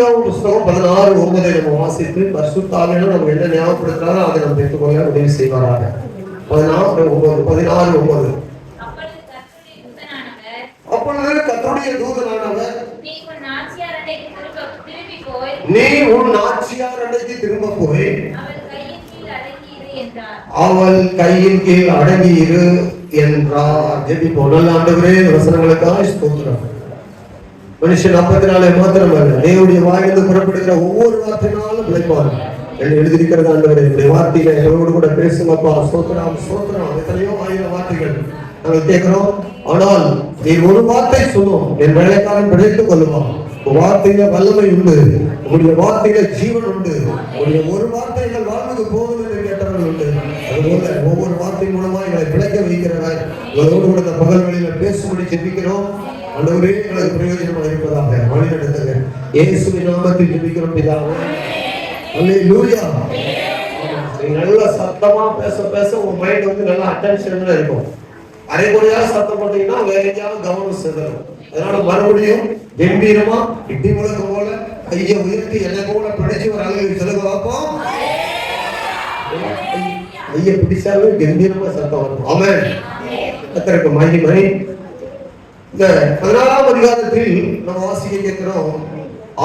ஆதியாகமம் புஸ்தகம் 16:9 நம்ம வாசித்து பரிசுத்த ஆவியானவர் நமக்கு என்ன ஞாபகப்படுத்துறாரோ அதை நம்ம பெற்றுக்கொள்ள உதவி செய்வாராக. 16:9. அப்பொழுது கர்த்தருடைய தூதனானவர் நீ உன் நாச்சியார் அண்டைக்கு திரும்ப போய் அவள் கையின் கீழ் அடங்கி இரு என்றார். ஜெபிப்போம். நல்ல ஆண்டவரே, வசனங்களுக்காக ஸ்தோத்திரம். மனுஷன் அப்பத்தினாலே மாத்திரமல்ல, தேவனுடைய வாயிலிருந்து புறப்படுகிற ஒவ்வொரு வார்த்தையினாலும் பிழைப்பார் என்று எழுதியிருக்கிறது. ஆண்டவரே, என்னுடைய வார்த்தையில எங்களோடு கூட பேசுங்கப்பா. ஸ்தோத்திரம் ஸ்தோத்திரம். எத்தனையோ ஆயிரம் வார்த்தைகள் நாங்கள் கேட்கிறோம். ஆனால் நீ ஒரு வார்த்தை சொல்லும், என் வேலைக்காரன் பிழைத்துக் கொள்ளுவான். வார்த்தையில வல்லமை உண்டு, உங்களுடைய வார்த்தையில ஜீவன் உண்டு, உங்களுடைய ஒரு வார்த்தைகள் வாழ்வுக்கு போதும் என்று கேட்டவர்கள் உண்டு. அதுபோல ஒவ்வொரு வார்த்தை மூலமா எங்களை பிழைக்க வைக்கிறவர் எங்களோடு கூட இந்த பகல் வேளையில பேசும்படி ஜெபிக்கிறோம். ஆண்டவரே, எங்களுக்கு பிரயோஜனமாக இருப்பதாக வழி நடத்துங்க. இயேசுவின் நாமத்தில் ஜெபிக்கிறோம் பிதாவே. அல்லேலூயா. நீங்க நல்லா சத்தமா பேச பேச உங்க மைண்ட் வந்து நல்லா அட்டென்ஷன்ல இருக்கும். அரைக்குறையா சத்தம் போட்டீங்கன்னா வேற எங்கேயாவது கவனம் செலுத்தணும். அதனால மறுபடியும் கம்பீரமா இடி முழக்கம் போல கையை உயர்த்தி என்னை போல பிடிச்சு ஒரு அளவு சொல்லுங்க பார்ப்போம். கையை பிடிச்சாலே கம்பீரமா சத்தம் வரும். ஆமென். கர்த்தருக்கு மகிமை. இந்த 14ஆம் அதிகாரத்தில் நம்ம வாசிக்க கேட்கிறோம்.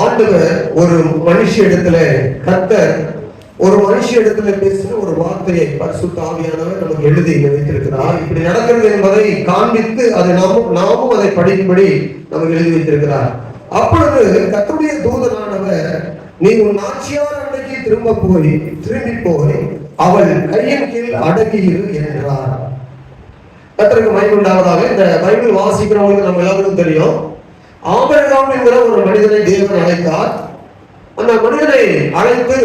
ஆண்டவர் ஒரு மனுஷ இடத்துல, கர்த்தர் ஒரு மனுஷ இடத்துல பேசின ஒரு வார்த்தையை பரிசுத்த ஆவியானவர் நமக்கு எழுதி வைத்திருக்கிறார். இப்படி நடக்கிறது என்பதை காண்பித்து அதை நாமும் அதை படிக்கும்படி நமக்கு எழுதி வைத்திருக்கிறார். அப்பொழுது கர்த்தருடைய தூதனானவர் நீ உன் நாச்சியார் அண்டைக்கு திரும்பி போய் அவள் கையின் கீழ் அடங்கி இரு என்றார். கர்த்தருக்கு மகிமை உண்டாவதாக. இந்த பைபிள் வாசிக்கிறவங்களுக்கு நம்ம எல்லாருக்கும் தெரியும், ஆபிரகாம் என்கிற ஒரு மனிதனை தேவன் அழைத்தார். அந்த மனிதனை அழைத்து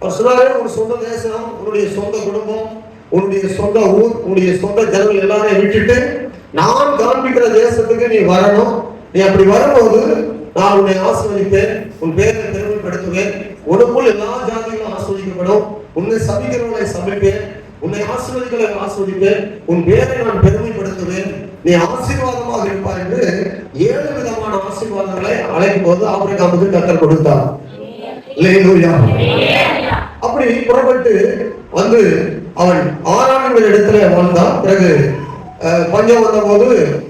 அவர் சொன்னாரு, ஒரு சொந்த தேசம், உன்னுடைய சொந்த குடும்பம், உன்னுடைய சொந்த ஊர், உன்னுடைய சொந்த ஜனங்கள் எல்லாரையும் விட்டுட்டு நான் காண்பிக்கிற தேசத்துக்கு நீ வரணும். நீ அப்படி வரும்போது நான் உன்னை ஆசீர்வதிப்பேன், உன் பேரை பெருமைப்படுத்துவேன், உனக்குள் எல்லா ஜாதிகளும் ஆசீர்வதிக்கப்படும், உன்னை சபிக்கிறவனை சபிப்பேன், உன்னை ஆசீர்வதிகளை ஆசீர்வதிப்பேன், உன் பேரை நான் பெருமைப்படுத்துவேன், நீ ஆசீர்வாதமாக இருப்பாய் என்று 7 விதமான ஆசீர்வாதங்களை அழைக்கும் போது ஆபிரகாமுக்கு கர்த்தர் கொடுத்தார். அல்லேலூயா. அப்படி புறப்பட்டு வந்து அவன் ஆரான்கிற இடத்துல வாழ்ந்தான். பிறகு பஞ்சம் வந்த போது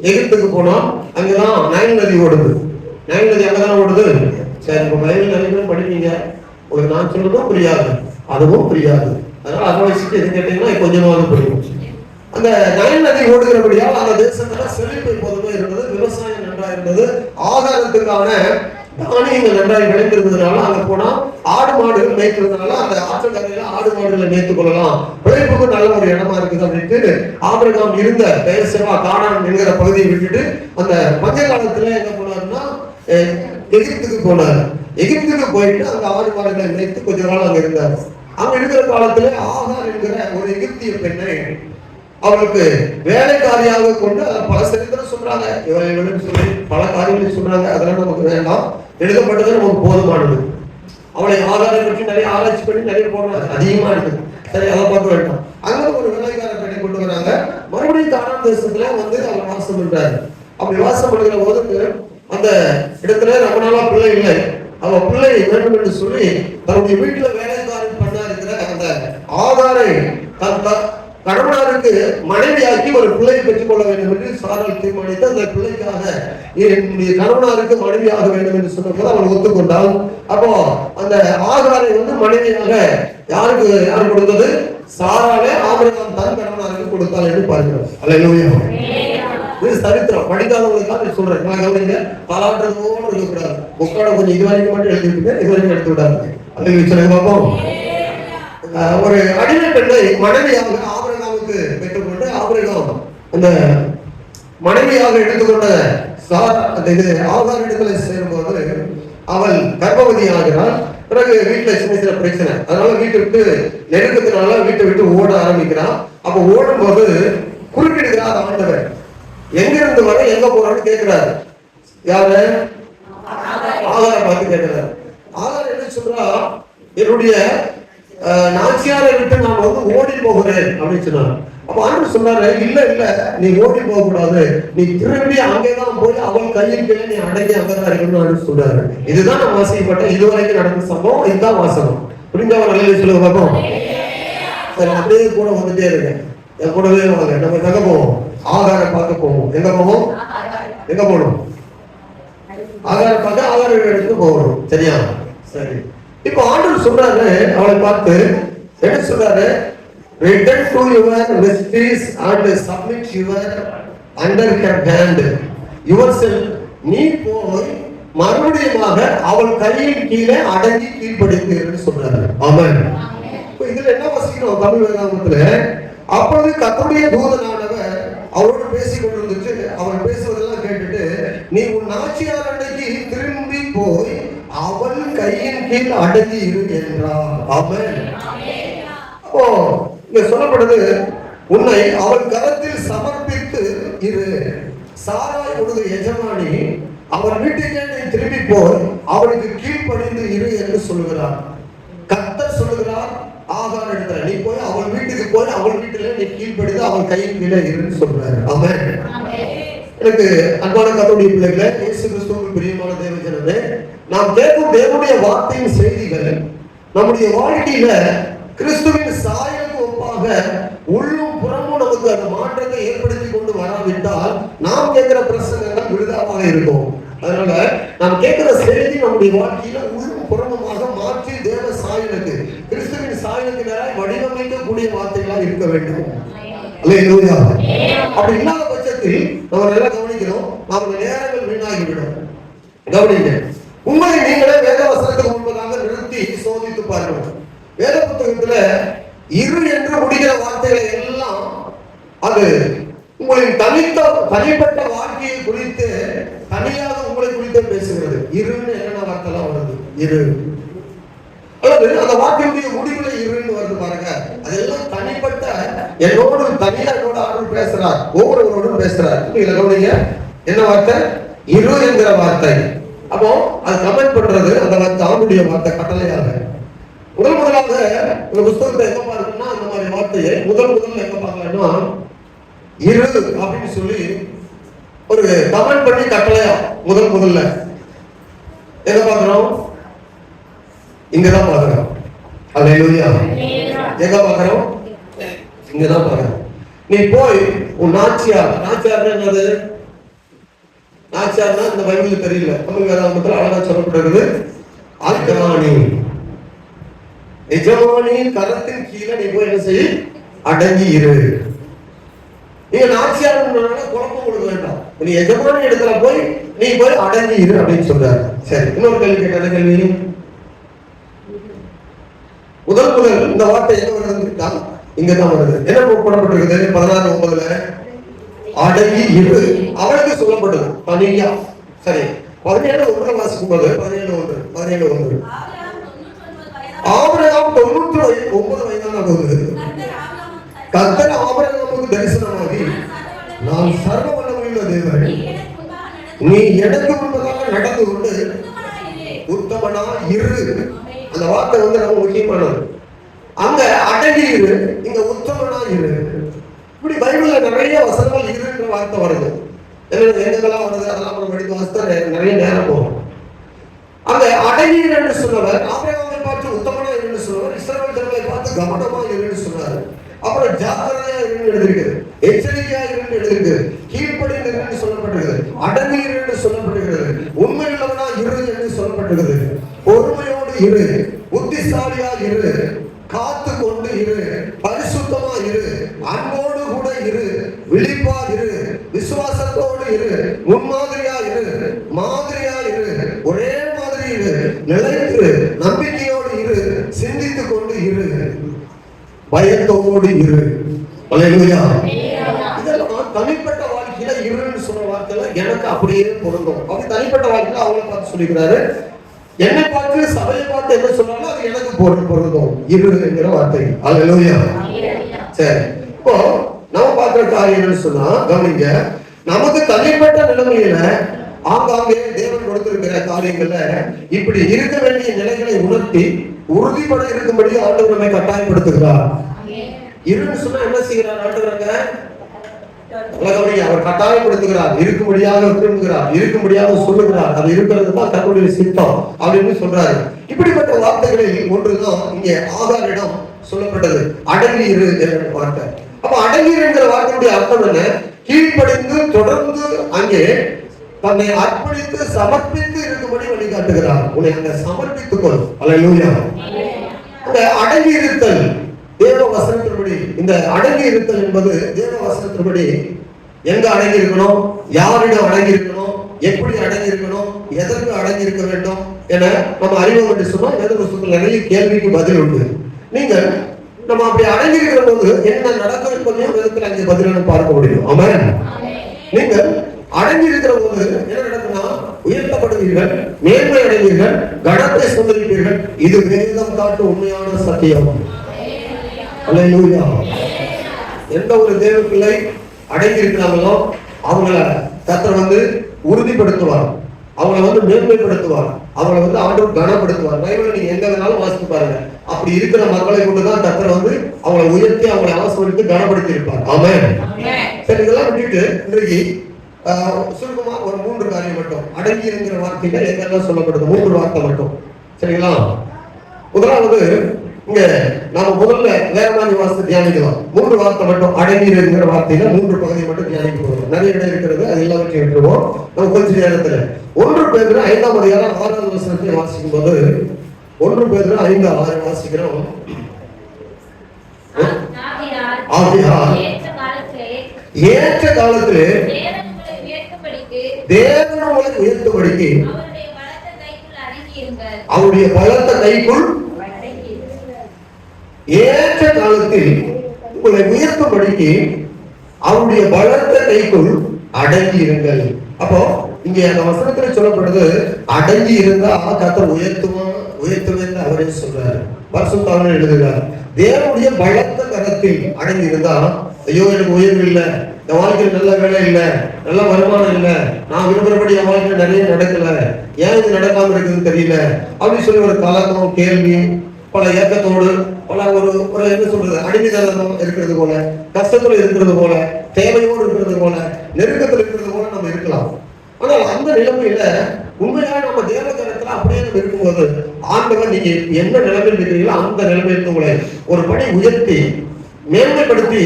எகிப்துக்கு போனான். அங்கதான் நைல் நதி ஓடுது. நைல் நதி அங்கதான் ஓடுது. சரி, இப்ப பைபிள் நிறைய பேர் படிப்பீங்க, உங்களுக்கு நான் சொல்றதும் புரியாது, அதுவும் புரியாது. அதனால அதை வச்சுட்டு எது கேட்டீங்கன்னா கொஞ்சமாவது புரியும். அந்த நைல் நதி ஓடுகிறபடியால் அந்த தேசத்துல செழிப்பு எப்போதுமே இருந்தது, விவசாயம் நன்றா இருந்தது, ஆதாரத்துக்கான தானியங்கள் நன்றாக விளைந்திருந்ததுனால அங்க போனா ஆடு மாடுகள் மேய்க்கிறதுனால அந்த ஆற்றங்கரையில ஆடு மாடுகளை மேய்த்துக் கொள்ளலாம், பிழைப்புக்கு நல்ல ஒரு இடமா இருக்குது அப்படின்ட்டு ஆபிரகாம் இருந்த பெயர்செபா கானான் என்கிற பகுதியை விட்டுட்டு அந்த பஞ்ச காலத்துல என்ன போனாருன்னா எகிப்துக்கு போனார். எகிப்துக்கு போயிட்டு அங்க ஆடு மாடுகளை மேய்த்து கொஞ்ச நாள் அங்க இருந்தார். அங்க இருக்கிற காலத்துல ஆகார் என்கிற ஒரு எகிப்திய பெண்ணை அவளுக்கு வேலைக்காரியாக கொண்டு பல சரித்திரம் சொல்றாங்க, இவர்களுக்கு சொல்லி பல காரியங்களை சொல்றாங்க. அதெல்லாம் நமக்கு வேண்டாம், எழுதப்பட்டது நமக்கு போதுமானது. அவளை ஆதாரம் பற்றி நிறைய ஆராய்ச்சி பண்ணி நிறைய போடுறாங்க, அதிகமா இருக்குது. சரி, அதை பார்க்க வேண்டாம். அங்க ஒரு வேலைக்கார பெண்ணை கொண்டு வராங்க. மறுபடியும் கானான் தேசத்துல வந்து அவர் வாசம் பண்றாரு. அப்படி வாசம் பண்ணுகிற போது அந்த இடத்துல ரொம்ப நாளா பிள்ளை இல்லை. அவ பிள்ளை வேண்டும் என்று சொல்லி தன்னுடைய வீட்டுல வேலைக்காரன் பண்ணா இருக்கிற அந்த ஆதாரை கணவனாருக்கு மனைவியாக்கி ஒரு பிள்ளையை பெற்றுக் கொள்ள வேண்டும் என்று சாராள் தீர்மானித்து அந்த பிள்ளைக்காக என்னுடைய கணவனாருக்கு மனைவியாக வேண்டும் என்று சொன்னபோது அவன் ஒத்துக்கொண்டான். அப்போ அந்த ஆகாரை வந்து மனைவியாக யார் கொடுத்தது? சாராளே ஆபிரகாம் தான் கணவனாருக்கு கொடுத்தாள் என்று பார்க்கிறோம். அல்லேலூயா. இது சரித்திரம். படிக்காதவங்களுக்காக சொல்றேன். நான் கவனிங்க, பாராட்டுறதோடு இருக்கக்கூடாது. புக்கோட கொஞ்சம் இது வரைக்கும் மட்டும் எழுதிட்டு இது வரைக்கும் எடுத்து விடாது. அல்லேலூயா. சொல்லுங்க பார்ப்போம். ஒரு அடிமை பெண்ணை மனைவியாக ஆபிரகாமுக்கு பெற்றுக்கொண்டு ஆபிரகாம் அந்த மனைவியாக எடுத்துக்கொண்ட ஆகார் இடத்துல சேரும்போது அவள் கர்ப்பவதி ஆகிறாள். பிறகு வீட்டுல சின்ன சின்ன பிரச்சனை, அதனால வீட்டை விட்டு நெருக்கத்தினால வீட்டை விட்டு ஓட ஆரம்பிக்கிறான். அப்ப ஓடும் போது குறுக்கிடுகிறார் ஆண்டவர். எங்க இருந்து வர எங்க போறான்னு கேட்கிறாரு. யாரு? ஆகாரை பார்த்து கேட்கிறாரு. ஆகார் என்ன சொல்றா, என்னுடைய நாச்சியாரை விட்டு நான் வந்து ஓடி போகிறேன் அப்படின்னு சொன்னார். அப்ப ஆண்டவர் சொன்னாரு, இல்ல இல்ல, நீ ஓடி போக கூடாது, நீ திரும்பி அங்கேதான் போய் அவள் கையில் கீழே நீ அடங்கி அங்கதான் இருக்கணும்னு சொல்றாரு. இதுதான் நான் வாசிக்கப்பட்டேன். இதுவரைக்கும் நடந்த சம்பவம், இதுதான் வாசகம். புரிஞ்சவங்க நல்ல சொல்லுங்க பார்ப்போம். சரி, அப்படியே கூட வந்துட்டே இருக்கேன், என் கூடவே வாங்க. நம்ம எங்க போவோம்? ஆகார பார்க்க போவோம். எங்க போவோம்? எங்க போகணும்? ஆகார பார்க்க ஆகார எடுத்து போகணும். சரியா? சரி. இப்ப ஆண்டவர் சொல்றாரு, அவளை பார்த்து என்ன சொல்றாரு? Return to your mistress and submit your under her hand yourself. நீ போய் மறுபடியுமாக அவள் கையின் கீழே அடங்கி கீழ்ப்படித்தீர்னு சொல்றாரு. ஆமென். இப்போ இதுல என்ன வாசிக்கிறோம் தமிழ் வேதாகமத்துல? அப்பொழுது கர்த்தருடைய தூதனானவர் அவரோடு பேசிக் கொண்டிருந்துச்சு. அவர் பேசுவதெல்லாம் கேட்டுட்டு, நீ உன் நாச்சியார் அன்னைக்கு திரும்பி போய் அவள் கையின் கீழ் அடங்கி இரு என்றார். ஆமென். ஓ, இங்க சொல்லப்படுது, உன்னை அவள் கரத்தில் சமர்ப்பித்து இரு. சாராய் உனது எஜமானி, அவள் வீட்டுக்கே நீ திரும்பி போய் அவளுக்கு கீழ்ப்படிந்து இரு என்று சொல்லுகிறார். கர்த்தர் சொல்லுகிறார், ஆகார் இடத்துல நீ போய் அவள் வீட்டுக்கு போய் அவள் வீட்டுல நீ கீழ்ப்படிந்து அவள் கையின் கீழே இருன்னு சொல்றாரு. ஆமென். எனக்கு அன்பான கர்த்தருடைய பிள்ளைகளே, இயேசு கிறிஸ்துவுக்கு பிரியமான தேவஜனமே, நாம் கேட்கும் தேவனுடைய வார்த்தையின் செய்திகள் நம்முடைய வாழ்க்கையில கிறிஸ்துவின் சாயலுக்கு ஒப்பாக உள்ளும் புறமும் நமக்கு அந்த மாற்றத்தை ஏற்படுத்தி கொண்டு வராவிட்டால் நாம் கேட்கிற பிரசங்கங்கள் விருதாவாக இருக்கும். அதனால நாம் கேட்கிற செய்தி நம்முடைய வாழ்க்கையில உள்ளும் புறமுமாக மாற்றி தேவ சாயலுக்கு, கிறிஸ்துவின் சாயலுக்கு நேராக வடிவமைக்கக்கூடிய வார்த்தைகளா இருக்க வேண்டும். அல்லேலூயா. அப்படி இல்லாத பட்சத்தில் நம்ம நல்லா கவனிக்கணும், நம்ம நேரங்கள் வீணாகிவிடும். கவனிங்க, உங்களை நீங்களே வேத வசனத்துக்கு முன்பதாக நிறுத்தி சோதித்து பாருங்கள். வேத புத்தகத்துல இரு என்று முடிகிற வார்த்தைகளை எல்லாம் அது உங்களின் தனிப்பட்ட வாழ்க்கையை குறித்து தனியாக உங்களை குறித்து பேசுகிறது. இருன்னு என்னென்ன வார்த்தை எல்லாம் வருது? இரு. அல்லது அந்த வார்த்தையுடைய முடிவுல இருன்னு வருது பாருங்க. அதெல்லாம் தனிப்பட்ட, என்னோடு தனியா என்னோட ஆர்டர் பேசுறார், ஒவ்வொருவரோடும் பேசுறார். இதுல கவனிங்க, என்ன வார்த்தை? இரு என்கிற வார்த்தை. அப்போ அது கமெண்ட் பண்றது அந்த வார்த்தை ஆண்டுடைய வார்த்தை, கட்டளையாக. முதலாக இந்த புத்தகத்தை எங்க பார்க்கணும்னா அந்த மாதிரி வார்த்தையை முதல்ல எங்க பார்க்கலாம்னா இரு அப்படின்னு சொல்லி ஒரு கமெண்ட் பண்ணி கட்டளையா முதல்ல எங்க பார்க்கிறோம்? இங்கதான் பார்க்கிறோம். அல்லேலூயா. எங்க பார்க்கிறோம்? இங்கதான் பார்க்கிறோம். நீ போய் உன் நாச்சியார் என்னது? நாச்சியார்னா இந்த பைபிள் தெரியல, தமிழ் வேதாகமத்தில் அழகா சொல்லப்படுகிறது. எஜமானி, எஜமானி கரத்தின் கீழே நீ போய் என்ன செய்ய? அடங்கி இரு. நீங்க நாச்சியார் குழப்பம் கொடுக்க வேண்டாம். நீ எஜமானி இடத்துல போய் நீ போய் அடங்கி இரு அப்படின்னு சொல்றாரு. சரி, இன்னொரு கேள்வி கேட்ட கேள்வி. முதல் இந்த வார்த்தை எங்க வருதுன்னு இங்கதான் வருது. என்ன போடப்பட்டிருக்குது? 16:9 அடங்கி இரு. அவளுக்கு சொல்லப்படுது தனியா. சரி, 17:1 வாசிக்கும் போது 17:1 ஆபிரகாம் 99 வயதான போது கர்த்தர் ஆபிரகாமுக்கு தரிசனமாகி, நான் சர்வ வல்லமையுள்ள தேவன், நீ எனக்கு முன்பதாக நடந்து கொண்டு உத்தமனா இரு. அந்த வார்த்தை ரொம்ப முக்கியமானது. அங்க அடங்கி இரு, இங்க உத்தமனா இரு. இப்படி பைபிள்ல நிறைய வசனங்கள் இருன்ற வார்த்தை வருது. எங்கெல்லாம் வருது அதெல்லாம் நம்ம படித்து வாசித்தா நிறைய நேரம் போகும். அங்க அடங்கி என்று சொன்னவர் ஆபிரகாமை பார்த்து உத்தமனா இருந்து சொன்னவர் இஸ்ரவேல் ஜனங்களை பார்த்து கவனமா இருந்து சொன்னார். அப்புறம் ஜாக்கிரதையா இருந்து எழுதிருக்கிறது, எச்சரிக்கையா இருந்து எழுதிருக்கிறது, கீழ்ப்படிந்து இருந்து சொல்லப்பட்டிருக்கிறது, அடங்கி இருந்து சொல்லப்பட்டிருக்கிறது, உண்மையுள்ளவனா இரு என்று சொல்லப்பட்டிருக்கிறது, பொறுமையோடு இரு, புத்திசாலியா இரு, காத்து கொண்டு இரு, பரிசுத்தமா இரு, அன்போடு கூட இரு, விழிப்பா இரு, விசுவாசத்தோடு இரு, முன்மாதிரியா இரு, மாதிரியா இரு, ஒரே மாதிரி இரு, நிலைத்து நம்பிக்கையோடு இரு, சிந்தித்துக் கொண்டு இரு, பயத்தோடு இரு. அல்லேலூயா. இதெல்லாம் தனிப்பட்ட வாழ்க்கையில இருன்னு சொன்ன வார்த்தையில எனக்கு அப்படியே பொருந்தும். அப்படி தனிப்பட்ட வாழ்க்கையில அவங்களை பார்த்து சொல்லிக்கிறாரு. என்னை பார்த்து சபையை பார்த்து என்ன சொன்னாலும் அது எனக்கு பொருந்தும் இரு என்கிற வார்த்தை. அல்லேலூயா. சரி, இப்போ நம்ம பார்க்கிற காரியம் என்ன சொன்னா கவனிங்க, நமக்கு தனிப்பட்ட நிலைமையில ஆங்காங்கே தேவன் கொடுத்திருக்கிற காரியங்கள்ல இப்படி இருக்க வேண்டிய நிலைகளை உணர்த்தி உறுதிப்பட இருக்கும்படி ஆண்டவர் நம்மை கட்டாயப்படுத்துகிறார். இருன்னு சொன்னா என்ன செய்கிறார் ஆண்டவராங்க? அவர் கட்டாயப்படுத்துகிறார், இருக்கும்படியாக விரும்புகிறார், இருக்கும்படியாக சொல்லுகிறார். அது இருக்கிறது தான் தன்னுடைய சித்தம் அப்படின்னு சொல்றாரு. இப்படிப்பட்ட வார்த்தைகளில் ஒன்றுதான் இங்கே ஆகாரிடம் சொல்லப்பட்டது, அடங்கி இரு என்ற வார்த்தை. அப்ப அடங்கி என்கிற வார்த்தையுடைய அர்த்தம் என்ன? கீழ்ப்படிந்து தொடர்ந்து அங்கே தன்னை அர்ப்பணித்து சமர்ப்பித்து இருக்கும்படி வழிகாட்டுகிறார். உன்னை அங்க சமர்ப்பித்துக் கொள். அல்லேலூயா. அந்த அடங்கி இருத்தல் தேவ வசனத்தின்படி, இந்த அடங்கி இருத்தல் என்பது தேவ வசனத்தின்படி எங்க அடங்கி இருக்கணும், யாரிடம் அடங்கி இருக்கணும், எப்படி அடங்கி இருக்கணும், எதற்கு அடங்கி இருக்க வேண்டும் என நம்ம அறிவோம் என்று சொன்னால் வேத புத்தகத்தில் நிறைய கேள்விக்கு பதில் உண்டு. நீங்கள் நம்ம அப்படி அடங்கி இருக்கிற போது என்ன நடக்கும் என்பதையும் வேதத்தில் அங்கே பதிலாக பார்க்க முடியும். ஆமென். நீங்கள் அடங்கி இருக்கிற போது என்ன நடக்கும்னா உயர்த்தப்படுவீர்கள், மேன்மை அடைவீர்கள், கனத்தை சுதந்திரிப்பீர்கள். இது வேதம் காட்டும் உண்மையான சத்தியம். அல்லேலூயா. எந்த ஒரு தேவ பிள்ளை அடங்கி இருக்கிறாங்களோ அவங்கள கர்த்தர் உறுதிப்படுத்துவார், அவங்கள மேன்மைப்படுத்துவார், அவங்கள ஆண்டவர் கனப்படுத்துவார். பைபிள் நீங்க எங்க வேணாலும் வாசித்து பாருங்க. அப்படி இருக்கிற மக்களை கொண்டுதான் கர்த்தர் அவங்களை உயர்த்தி அவங்களை ஆசீர்வதித்து கனப்படுத்தி இருப்பார். ஆமென். சரி, இதெல்லாம் விட்டுட்டு இன்றைக்கு சுருக்கமா ஒரு 3 காரியம் மட்டும் அடங்கி இருக்கிற வார்த்தையில எங்கெல்லாம் சொல்லப்படுது, 3 வார்த்தை மட்டும். சரிங்களா? முதலாவது இங்க நாம முதல்ல வேற மாதிரி வார்த்தை தியானிக்கலாம். 3 வார்த்தை மட்டும் அடங்கி இருக்கிற வார்த்தையில 3 பகுதியை மட்டும் தியானிக்க போகிறோம். நிறைய இடம் இருக்கிறது, அது எல்லாவற்றையும் விட்டுருவோம். நம்ம கொஞ்ச நேரத்துல 1 பேதுரு 5ஆம் அதிகாரம் 6வது வசனத்தை வாசிக்கும் போது 1 பேதுரு 5:6 வாசிக்கிறோம். ஆகையால் ஏற்ற காலத்திலே தேவன் உங்களை உயர்த்தும்படிக்கு அவருடைய பலத்த கைக்குள், ஏற்ற காலத்தில் உங்களை உயர்த்தும்படிக்கு அவருடைய பலத்த கைக்குள் அடங்கி இருங்கள். அப்போ இங்க அந்த வசனத்தில் சொல்லப்படுது, அடங்கி இருந்தா கர்த்தர் உயர்த்துவேன் அவரே சொல்றாரு. பரிசுத்தவான்கள் எழுதுகிறார், தேவனுடைய பலத்த கரத்தில் அடங்கி இருந்தா, ஐயோ எனக்கு உயர்வு இல்லை, என் வாழ்க்கையில் நல்ல வேலை இல்லை, நல்ல வருமானம் இல்லை, நான் விரும்புறபடி என் வாழ்க்கையில் நிறைய நடக்கல, ஏன் இது நடக்காம இருக்குதுன்னு தெரியல அப்படின்னு சொல்லி ஒரு கலக்கம், கேள்வி, பல ஏக்கத்தோடு, பல ஒரு என்ன சொல்றது, அடிமைதனம் இருக்கிறது போல, கஷ்டத்துல இருக்கிறது போல, தேவையோடு இருக்கிறது போல, நெருக்கத்தில் இருக்கிறது போல நம்ம இருக்கலாம். ஆனால் அந்த நிலைமையில உண்மையாக நம்ம தேவ கரத்துல அப்படியே நம்ம இருக்கும்போது ஆண்டவர் நீங்க என்ன நிலைமையில் இருக்கிறீங்களோ அந்த நிலைமையில் உங்களை ஒரு படி உயர்த்தி மேன்மைப்படுத்தி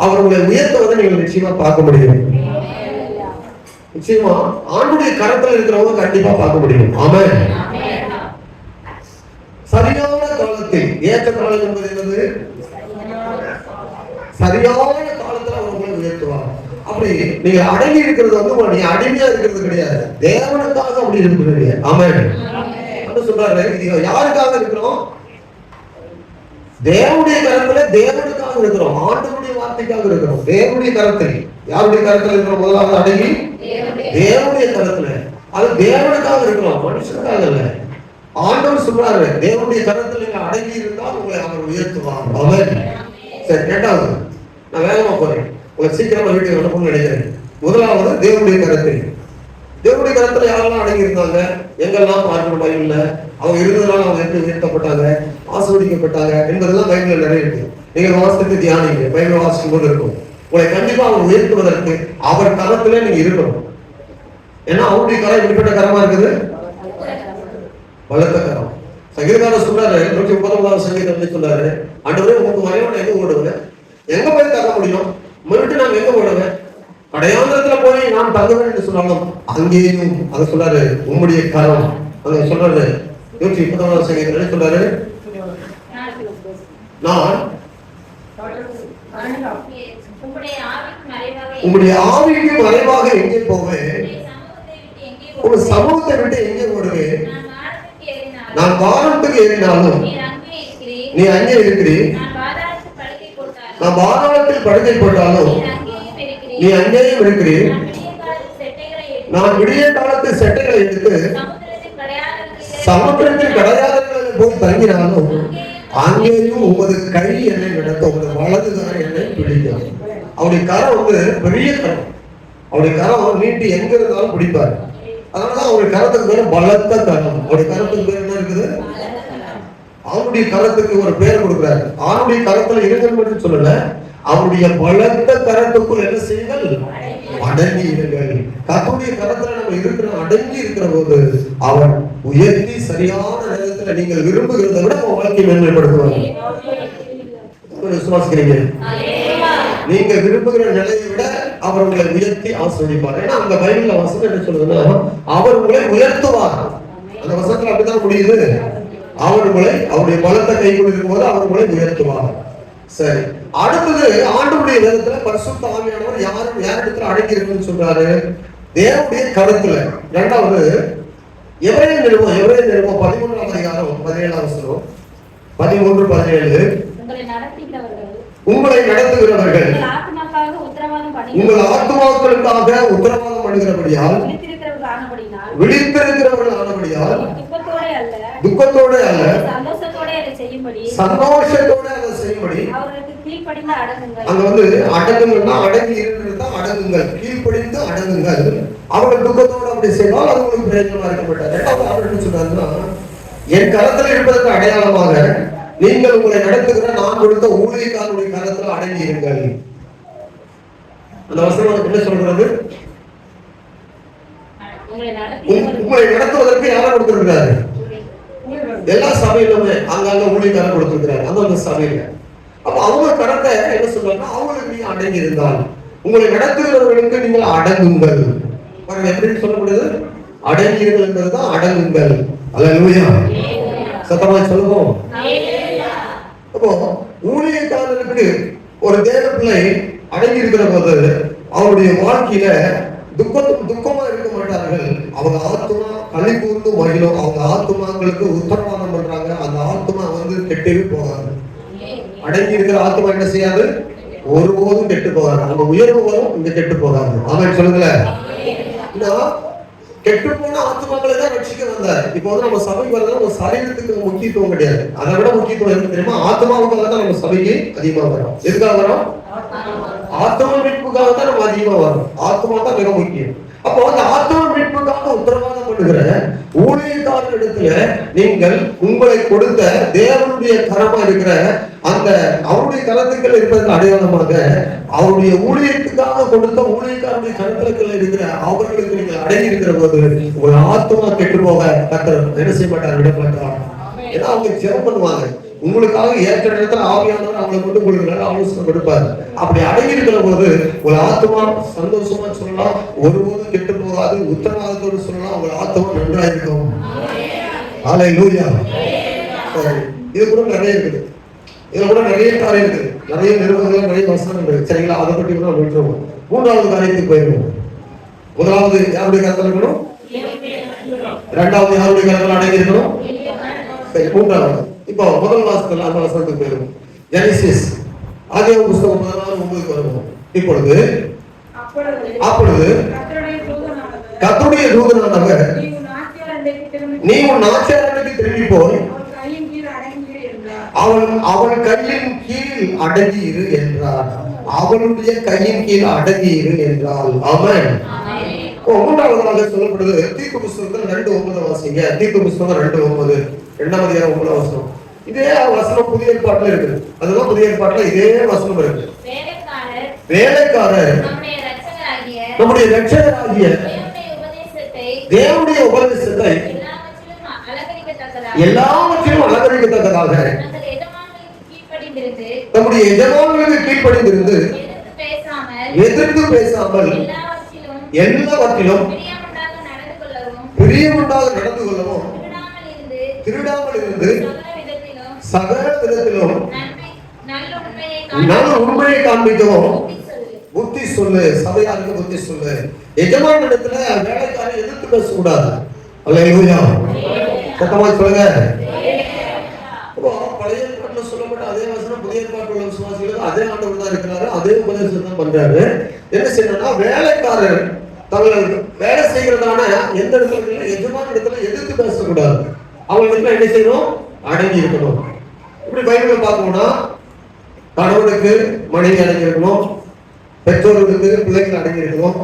அவர்களை உயர்த்துவதை நீங்கள் நிச்சயமா பார்க்க முடியும். நிச்சயமா ஆண்டுடைய கரத்தில் இருக்கிறவங்க கண்டிப்பா பார்க்க முடியும். ஆமென். சரியான காலத்தில், ஏற்ற காலம் என்பது என்னது? சரியான காலத்துல அவர்களை உயர்த்துவார். அப்படி நீங்க அடங்கி இருக்கிறது நீங்க அடிமையா இருக்கிறது கிடையாது, தேவனுக்காக அப்படி இருக்கிறது. ஆமென். சொல்றாரு, இது யாருக்காக இருக்கிறோம்? தேவனுடைய கரத்துல தேவனுக்காக இருக்கிறோம், ஆண்டவருடைய வார்த்தைக்காக இருக்கிறோம். தேவனுடைய கரத்தில், யாருடைய கரத்துல இருக்கிறோம்? முதலாவது அடங்கி தேவனுடைய கரத்துல, அது தேவனுக்காக இருக்கிறோம், மனுஷனுக்காக இல்ல. ஆண்டவர் சொல்றாரு, தேவனுடைய கரத்தில் நீங்க அடங்கி இருந்தால் உங்களை அவர் உயர்த்துவார். ஆமென். சரி, இரண்டாவது, நான் வேகமா போறேன், உங்களை சீக்கிரமா வீட்டுக்கு அனுப்பணும்னு நினைக்கிறேன். முதலாவது தேவனுடைய கரத்தில். தேவனுடைய கரத்துல யாரெல்லாம் அடங்கி இருந்தாங்க, எங்கெல்லாம் பார்க்கிற பைபிள்ல அவங்க இருந்ததுனால அவங்க எப்படி உயர்த்தப்பட்டாங்க, ஆசீர்வதிக்கப்பட்டாங்க என்பதெல்லாம் பைபிள்ல நிறைய இருக்கு. நீங்க வாசித்து தியானிங்க, பைபிள் வாசிக்கும் போது இருக்கும். உங்களை கண்டிப்பா அவர் உயர்த்துவதற்கு அவர் கரத்துல நீங்க இருக்கணும். ஏன்னா அவருடைய கரம் எப்படிப்பட்ட கரமா இருக்குது? பலத்த கரம். சங்கீதக்காரர் சொல்றாரு, 139வது சங்கீதம் சொல்றாரு, ஆண்டவரே உங்களுக்கு மறைவான எங்க ஓடுவேன், எங்க போய் தங்க முடியும், முன்னிட்டு நான் எங்க ஓடுவேன், அடையாளத்துல போய் நான் தங்குவேன் என்று சொன்னாலும் அங்கேயும் அதை சொல்றாரு, உம்முடைய கரம். அங்க சொல்றாரு 139வது சங்கீதம் சொல்றாரு, நான் உம்முடைய ஆவிக்கு மறைவாக எங்கே போவேன், உங்க சமூகத்தை விட்டு எங்கே ஓடுவேன், நான் வானத்துக்கு ஏறினாலும் நீ அங்கே இருக்கிறீர், நான் பாதாளத்தில் படுக்கை போட்டாலும் நீ அங்கேயும் இருக்கிறீர், நான் விடிய காலத்து செட்டைகளை எடுத்து சமுத்திரத்தில் கடையாளர்களில் போய் தங்கினாலும் அங்கேயும் உமது கை என்னை நடத்த, உமது வலதுகாரம் என்னை பிடிக்கும். அவருடைய கரம் பெரிய கரம், அவருடைய கரம் நீட்டி எங்க இருந்தாலும் பிடிப்பார். அதனாலதான் அவருடைய கரத்துக்கு பேரு பலத்த கரம். அவருடைய கரத்துக்கு பேர் என்ன இருக்குது? அவருடைய கரத்துக்கு ஒரு பேர் கொடுக்கிறாரு. ஆணுடைய கரத்துல இருங்கள் மட்டும் சொல்லல, அவருடைய பலத்த கரத்துக்குள் என்ன செய்யுங்கள், அடங்கி இருங்கள். கர்த்தருடைய கரத்துல நம்ம இருக்கிற அடங்கி இருக்கிற போது அவர் உயர்த்தி சரியான நேரத்துல நீங்கள் விரும்புகிறதை விட உங்க வாழ்க்கையை மேன்மைப்படுத்துவார். விசுவாசிக்கிறீங்க? நீங்க விரும்புகிற நிலையை விட அவர் உங்களை உயர்த்தி ஆசீர்வதிப்பார். ஏன்னா அந்த பைபிள்ல வசனம் என்ன சொல்லுதுன்னா, அவர் உங்களை உயர்த்துவார். அந்த வசனத்துல அப்படிதான் முடியுது. அவர் உங்களை அவருடைய பலத்தை கைக்குள் இருக்கும் போது அவர் உங்களை உயர்த்துவார். சரி, அடுத்தது ஆண்டவருடைய வேதத்துல பரிசுத்த ஆவியானவர் யாரிடத்துல அடங்கி இருக்குன்னு சொல்றாரு? தேவனுடைய கருத்துல. இரண்டாவது எபிரேயர் நிருபம் 13ஆம் அதிகாரம் 17ஆம் வசனம், 13:17. உங்களை நடத்துகிறவர்கள் உங்கள் ஆத்துமாக்களுக்காக உத்தரவாதம் பண்ணுகிறபடியால் விழித்திருக்கிறவர்கள் ஆனபடியால் துக்கத்தோட அல்ல சந்தோஷத்தோட அதை செய்யும்படி. அங்க அடங்குங்கள்னா அடங்கி இருக்கிறது அடங்குங்கள், கீழ்ப்படிந்து அடங்குங்கள். அவர்கள் துக்கத்தோட அப்படி செய்தால் அது உங்களுக்கு பிரயோஜனமா இருக்க மாட்டார். ரெண்டாவது அவர் என்ன சொன்னாருன்னா, என் கரத்தில் இருப்பதற்கு அடையாளமாக நீங்கள் உங்களை நடத்துகிற நான் கொடுத்த ஊழியக்காரனுடைய கரத்தில் அடங்கி இருங்கள். அந்த வசனம் என்ன சொல்றது? உங்களை நடத்துவதற்கு யாரை கொடுத்திருக்கிறாரு? எல்லா சபையிலுமே அங்கங்க ஊழியக்காரன் கொடுத்திருக்கிறாரு அந்த சபையில. அப்ப அவங்க கரத்தை என்ன சொல்றாங்கன்னா, அவங்களுக்கு நீங்க அடங்கி இருந்தால் உங்களை நடத்துகிறவர்களுக்கு நீங்கள் அடங்குங்கள். எப்படின்னு சொல்ல முடியாது? அடங்கியிருங்கள் என்பதுதான் அடங்குங்கள். அல்லேலூயா, சத்தமா சொல்லுவோம். அப்போ ஊழியக்காரருக்கு ஒரு தேவ பிள்ளை அடங்கி இருக்கிற போது அவருடைய வாழ்க்கையில துக்கமா இருக்க மாட்டார்கள். அவங்க ஆத்மா களி கூர்ந்து மகிழும். அவங்க ஆத்மாங்களுக்கு உத்தரவாதம் பண்றாங்க. அந்த ஆத்மா கெட்டவே போகாது. அடங்கி இருக்கிற ஆத்மா என்ன செய்யாது? ஒருபோதும் கெட்டு போகாது. அவங்க உயர்வு வரும், இங்க கெட்டு போகாது. ஆமென் சொல்லுங்களேன். கெட்டு போன ஆத்மாக்களை தான் ரட்சிக்க வந்தார். இப்போ நம்ம சபைக்கு வரலாம், நம்ம சரீரத்துக்கு முக்கியத்துவம் கிடையாது. அதை விட முக்கியத்துவம் எதுக்கு தெரியுமா? ஆத்மாவுக்காக தான் நம்ம சபைக்கு அதிகமா வரும். எதுக்காக வரும்? ஆத்மா மீட்புக்காக தான் நம்ம அதிகமா வரும். ஆத்மா தான் மிக முக்கியம். அப்போ அந்த ஆத்மா மீட்புக்காக உத்தரவாதம் பண்ணுகிற ஊழியக்காரரிடத்துல நீங்கள் உங்களை கொடுத்த தேவனுடைய கரமா இருக்கிற அந்த அவருடைய கரத்துக்கள் இருப்பதற்கு அடையாளமாக அவருடைய ஊழியத்துக்காக கொடுத்த ஊழியக்காரருடைய கரத்துக்கள் இருக்கிற அவர்களுக்கு நீங்கள் அடங்கி இருக்கிற போது உங்கள் ஆத்மா கெட்டு போக கர்த்தர் என்ன செய்ய மாட்டார், விட மாட்டார். ஏன்னா அவங்க ஜெபம் பண்ணுவாங்க. உங்களுக்காக ஏற்ற நேரத்தில் ஆவியானவர் அவங்களை கொண்டு உங்களுக்கு ஆலோசனை கொடுப்பாரு. அப்படி அடங்கி இருக்கிற போது உங்க ஆத்மா சந்தோஷமா சொல்லலாம், ஒருபோதும் கெட்டு போகாது. உத்தரவாதத்தோடு சொல்லலாம், உங்க ஆத்மா நன்றா இருக்கும். ஹல்லேலூயா. இது கூட நிறைய இருக்குது. இதுல கூட நிறைய காரியம் இருக்குது. நிறைய நிறுவனங்கள், நிறைய வசனம் இருக்கு. சரிங்களா? அதை பற்றி கூட விட்டுருவோம். மூன்றாவது காரியத்துக்கு போயிடுவோம். முதலாவது யாருடைய கருத்தில் இருக்கணும்? இரண்டாவது யாருடைய கருத்தில் அடங்கி இருக்கணும்? சரி, மூன்றாவது. இப்போ முதல் வாசத்துல அந்த வசனத்துக்கு போயிடுவோம். ஜெனசிஸ் ஆதியாகம புத்தகம் 16:9 வருவோம். இப்பொழுது அப்பொழுது கர்த்தருடைய தூதனானவர் நீ உன் நாட்சியாளனுக்கு திரும்பி போய் அவன் கையின் கீழ் அடங்கி இரு என்றார். அவனுடைய கையின் கீழ் அடங்கி இரு என்றால். ஆமென். மூன்றாவதாக சொல்லப்படுது தீர்க்க புஸ்தகத்தில் 2:9 வாசிங்க. தீர்க்க புஸ்தகம் 2:9, 2ஆம் அதிகாரம் 9ஆம் வசனம். இதே வசனம் புதிய ஏற்பாட்டுல இருக்கு. அதுதான் புதிய ஏற்பாட்டுல இதே வசனம் இருக்கு. வேலைக்காரர் நம்முடைய இரட்சகராகிய தேவனுடைய உபதேசத்தை எல்லாவற்றிலும் அலங்கரிக்கத்தக்கதாக நம்முடைய எஜமானர்களுக்கு கீழ்ப்படிந்திருந்து எதிர்த்து பேசாமல் எல்லாவற்றிலும் பிரியமுண்டாக நடந்து கொள்ளவும் திருடாமல் இருந்து சகல விதத்திலும் நல்ல உண்மையை காண்பிக்கவும் புத்தி சொல்லு. சபையாருக்கு புத்தி சொல்லு. எஜமான இடத்துல வேலைக்காரரை எதிர்த்து பேசக்கூடாது. அல்லேலூயா. சத்தமா சொல்லுங்க. பழைய ஏற்பாட்டுல சொல்லப்பட்ட அதே வசனம் புதிய ஏற்பாட்டுல உள்ள விசுவாசிகளுக்கு அதே ஆண்டவர் தான் இருக்கிறாரு. அதே உபதேசம் தான் பண்றாரு. என்ன செய்யணும்னா, வேலைக்காரர் தங்கள் வேலை செய்கிறதான எந்த இடத்துல எஜமான இடத்துல எதிர்த்து பேசக்கூடாது. அவங்களுக்கு என்ன செய்யணும்? அடங்கி இருக்கணும். இப்படி பைபிளை பார்க்கணும்னா கணவனுக்கு மனைவி அடங்கி இருக்கணும், பெற்றோர்களுக்கு பிள்ளைகள் அடங்கி இருக்கணும்,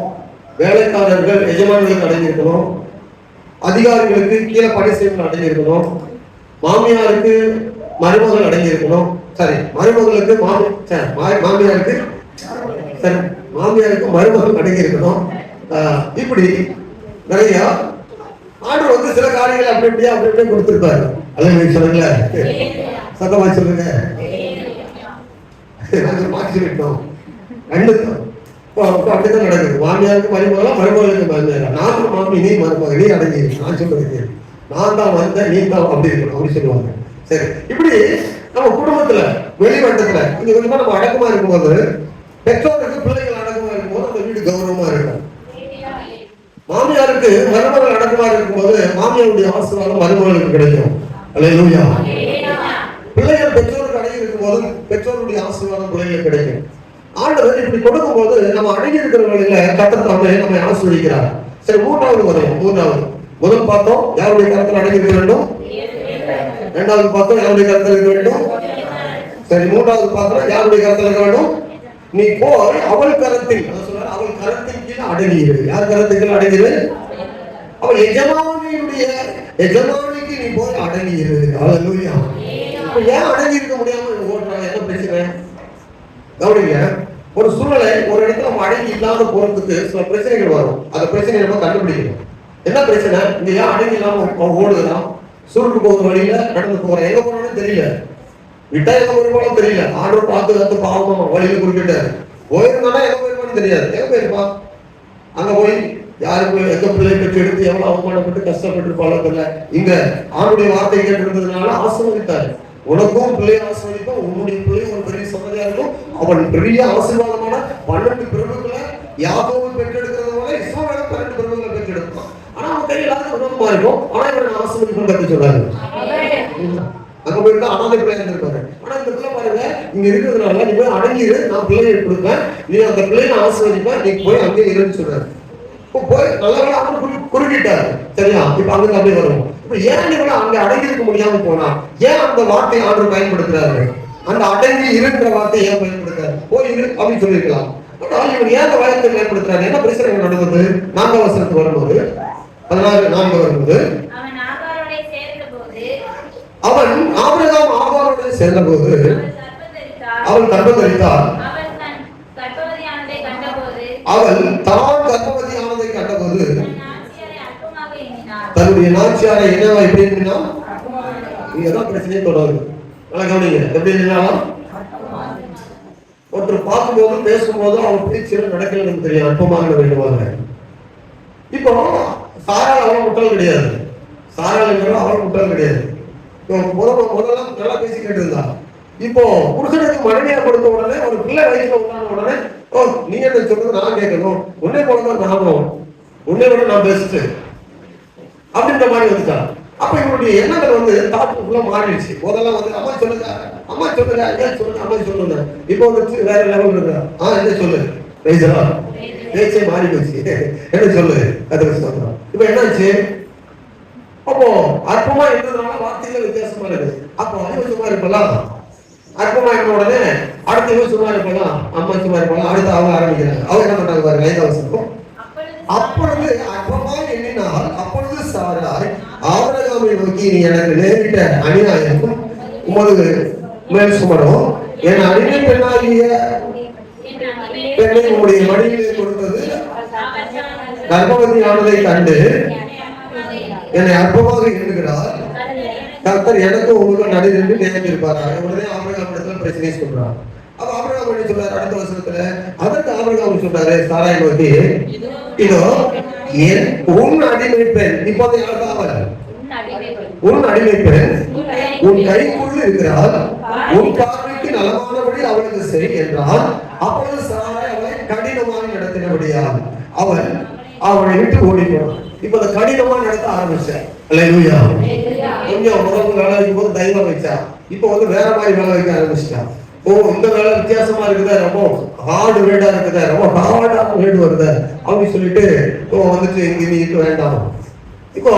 வேலைக்காரர்கள் எஜமானர்களுக்கு அடங்கி இருக்கணும், அதிகாரிகளுக்கு கீழே பணி செய்வர்கள் அடங்கி இருக்கணும், மாமியாருக்கு மருமகள் அடங்கி இருக்கணும். சரி, மருமகளுக்கு மாமியாருக்கு சரி மாமியாருக்கு மருமகள் அடங்கி இருக்கணும். இப்படி நிறைய ஆண்டவர் வந்து சில காரியங்களை அப்படி அப்படியே கொடுத்திருப்பாரு. அல்ல சொல்லுங்க, சத்தமா சொல்லுங்க. மாற்றி சொல்லிட்டோம். அப்படிதான் நடக்குது. மாமியாருக்கு மருமகளா, மருமகளுக்கு மாமியாரா, நான் மாமி நீ மருமகள், நீ அடங்கி இருக்கு, நான் சொல்றது நான் தான் வந்தேன், நீ தான் அப்படி இருக்கணும் அப்படி சொல்லுவாங்க. சரி, இப்படி நம்ம குடும்பத்துல வெளிவட்டத்துல இங்க கொஞ்சமா நம்ம அடக்கமா இருக்கும்போது, பெற்றோருக்கு பிள்ளைகள் அடக்கமா இருக்கும்போது அந்த வீடு கௌரவமா இருக்கும். மாமியாருக்கு மருமகள் அடக்கமா இருக்கும்போது மாமியாருடைய ஆசீர்வாதம் மருமகளுக்கு கிடைக்கும். அல்லேலூயா. பிள்ளைகள் பெற்றோருக்கு அடங்கி இருக்கும்போது பெற்றோருடைய ஆசீர்வாதம் பிள்ளைகளுக்கு கிடைக்கும். ஆண்டவர் இப்படி கொடுக்கும் போது நம்ம அடங்கி இருக்கிறவர்களில கர்த்தர் தாமே நம்மை ஆசீர்வதிக்கிறார். சரி, மூன்றாவது வரும். முதல் பார்த்தோம் யாருடைய கருத்தில் அடங்கி இருக்க வேண்டும். இரண்டாவது பார்த்தோம் யாருடைய கருத்தில் இருக்க வேண்டும். சரி, மூன்றாவது பார்த்தோம் யாருடைய கருத்தில் இருக்க வேண்டும். நீ போய் அவள் கரத்தில், அவள் கரத்தின் கீழே அடங்கிடு. யார் கரத்துக்கு அடங்கிடு? அவள் எஜமானிக்கு நீ போய் அடங்கிடு. அல்லேலூயா. இப்ப ஏன் அடங்கி இருக்க முடியாம ஓடுறாங்க? என்ன பிரச்சனை? கவனிங்க, ஒரு சூழ்நிலை ஒரு இடத்துல நம்ம அடங்கி இல்லாத போறதுக்கு சில பிரச்சனைகள் வரும். அந்த பிரச்சனையை நம்ம கண்டுபிடிக்கணும். என்ன பிரச்சனை? இங்க ஏன் அடங்கி இல்லாம ஓடுதுதான்? சுருட்டு போகிற வழியில நடந்து போற, எங்க போறோம்னு தெரியல, விட்டா எங்க போயிருப்பாலும் தெரியல. ஆண்டவர் பார்த்து பாவமா வழியில குறிப்பிட்டாரு. போயிருந்தானா எங்க போயிருப்பான்னு தெரியாது. எங்க போயிருப்பா? அங்க போய் யாருக்கு எங்க பிள்ளை பெற்று எடுத்து எவ்வளவு அவமானப்பட்டு கஷ்டப்பட்டு தெரியல. இங்க ஆண்டுடைய வார்த்தை கேட்டிருந்ததுனால ஆசீர்வதித்தாரு. உனக்கும் பிள்ளையை ஆசீர்வதிப்போம், உன்னுடைய பிள்ளை ஒரு பெரிய சந்ததியா இருக்கும். அவன் பெரிய ஆசீர்வாதமான 12 பிரபுக்களை யாக்கோபு பெற்றெடுக்கிறத போல இஸ்ரவேலும் 12 பிரபுக்களை பெற்றெடுப்பான். ஆனா அவன் கையில் உணவமா இருக்கும். ஆனா இவன் ஆசீர்வதிக்கும் கத்து சொல்றாரு. அங்க போயிருந்தா அனாதை பிள்ளையா இருந்திருப்பாரு. ஆனா இந்த பிள்ளை பாருங்க, இங்க இருக்கிறதுனால நீ போய் அடங்கிடு, நான் பிள்ளையை கொடுப்பேன், நீ அந்த பிள்ளையை ஆசீர்வதிப்பேன், நீ போய் அங்கே இருன்னு சொல்றாரு. போய் நல்லா குறுக்கிட்டாரு. சரியா? இப்ப அங்க அப்படியே வரும். இப்ப ஏன் இவங்க அங்க அடங்கி இருக்க முடியாம போனா, ஏன் அந்த வார்த்தை ஆண்டவர் பயன்படுத்துறாரு? அந்த அடங்கி இருன்ற வார்த்தை ஏன் பயன்படுத்துறாரு? போய் இரு அப்படின்னு சொல்லிருக்கலாம். ஆனால் இவன் ஏன் அந்த வார்த்தை பயன்படுத்துறாரு? என்ன பிரச்சனை நடந்தது? 4ஆம் வசனத்துக்கு வரும்போது 14:4 வரும்போது, அவன் ஆபிரகாம் ஆகாரோடு சேர்ந்தபோது அவள் கர்ப்பத்தரித்தாள். அவள் தான் கர்ப்பவதியானதை கண்டபோது தன்னுடைய நாச்சியாரை என்னவா எப்படி இருந்தா, இங்கதான் பிரச்சனையே தொடருது. நல்லா கவனிங்க. எப்படி இருந்தாலும் ஒருத்தர் பார்க்கும்போது பேசும்போது அவன் பேச்சு நடக்கல நமக்கு தெரியும். அற்பமாக வேண்டுவாங்க. இப்போ சாரால் அவள் முட்டாள் கிடையாது. சாரால் அவள் முட்டாள் கிடையாது. முதல்ல நல்லா பேசி கேட்டு இருந்தா, இப்போ புருஷனுக்கு மனைவியா கொடுத்த உடனே ஒரு பிள்ளை வயசுல உண்டான உடனே, ஓ நீ என்ன சொல்றது நான் கேட்கணும், உன்னை போலதான் நானும், உன்னை விட நான் பெஸ்ட் அப்படின்ற மாதிரி வந்துட்டா. அப்ப இவருடைய எண்ணங்கள் வந்து தாட்டுக்குள்ள மாறிடுச்சு. முதல்ல வந்து அம்மா சொல்லுங்க ஐயா சொல்லுங்க அம்மா சொல்லுங்க. இப்போ வந்து வேற லெவல் இருக்கா. என்ன சொல்லு பேசா பேச்சே மாறி போச்சு. என்ன சொல்லு அது சொல்றோம். இப்ப என்னாச்சு? அப்போ அற்பமா இருந்ததுனால வார்த்தைகள் வித்தியாசமா இருக்கு. அப்போ அறிவு சும்மா இருக்கலாம், அற்பமா இருந்த உடனே அடுத்த இவன் சும்மா இருக்கலாம், அம்மா சும்மா இருப்பாங்க, அடுத்து அவங்க ஆரம்பிக்கிறாங்க. அவங்க என்ன பண்றாங்க பாருங்க, 5ஆம் வசனம். அப்பொழுது அற்பமா எண்ணினால் அப்பொழுது சாராய் ஆபிரகாமை நோக்கி, நீ எனக்கு நேரிட்ட அநியாயமும் உமது மேல் சுமரும், என் அடிமை பெண்ணாகிய பெண்ணை உங்களுடைய மடியிலே கொடுத்தது கர்ப்பவதி ஆனதை கண்டு என்னை அற்பமாக எண்ணுகிறார். கர்த்தர் எனக்கு உங்களுக்கு நடுநின்று நியமித்திருப்பார். உடனே ஆபிரகாம் இடத்துல பிரச்சனை சொல்றார். அப்ப ஆபிரகாம் என்ன சொல்றாரு அடுத்த வசனத்துல? அதற்கு ஆபிரகாம் சொல்றாரு சாராய் நோக்கி, இதோ உன் அடிமை பெண், இப்போது யாருக்காவல் உன் அடிமை பெண் உன் கைக்குள் இருக்கிறாள், உன் பார்வைக்கு நலமானபடி அவளுக்கு செய் என்றால். அப்பொழுது சாராய் அவளை கடினமாக நடத்தினபடியால் அவளை விட்டு ஓடி போனான். இப்ப அந்த கடினமா நடத்த ஆரம்பிச்சேன். அல்லேலூயா. கொஞ்சம் முதல்ல வேலை வைக்கும் போது தைரியமா வச்சா, இப்ப வந்து வேற மாதிரி வேலை வைக்க ஆரம்பிச்சிட்டான். ஓ இந்த வேலை வித்தியாசமா இருக்குதா, ரொம்ப ஹார்டு வேடா இருக்குதா, ரொம்ப ஹார்டான வேடு வருதா அப்படின்னு சொல்லிட்டு வந்துட்டு இங்க நீ இருக்க வேண்டாம். இப்போ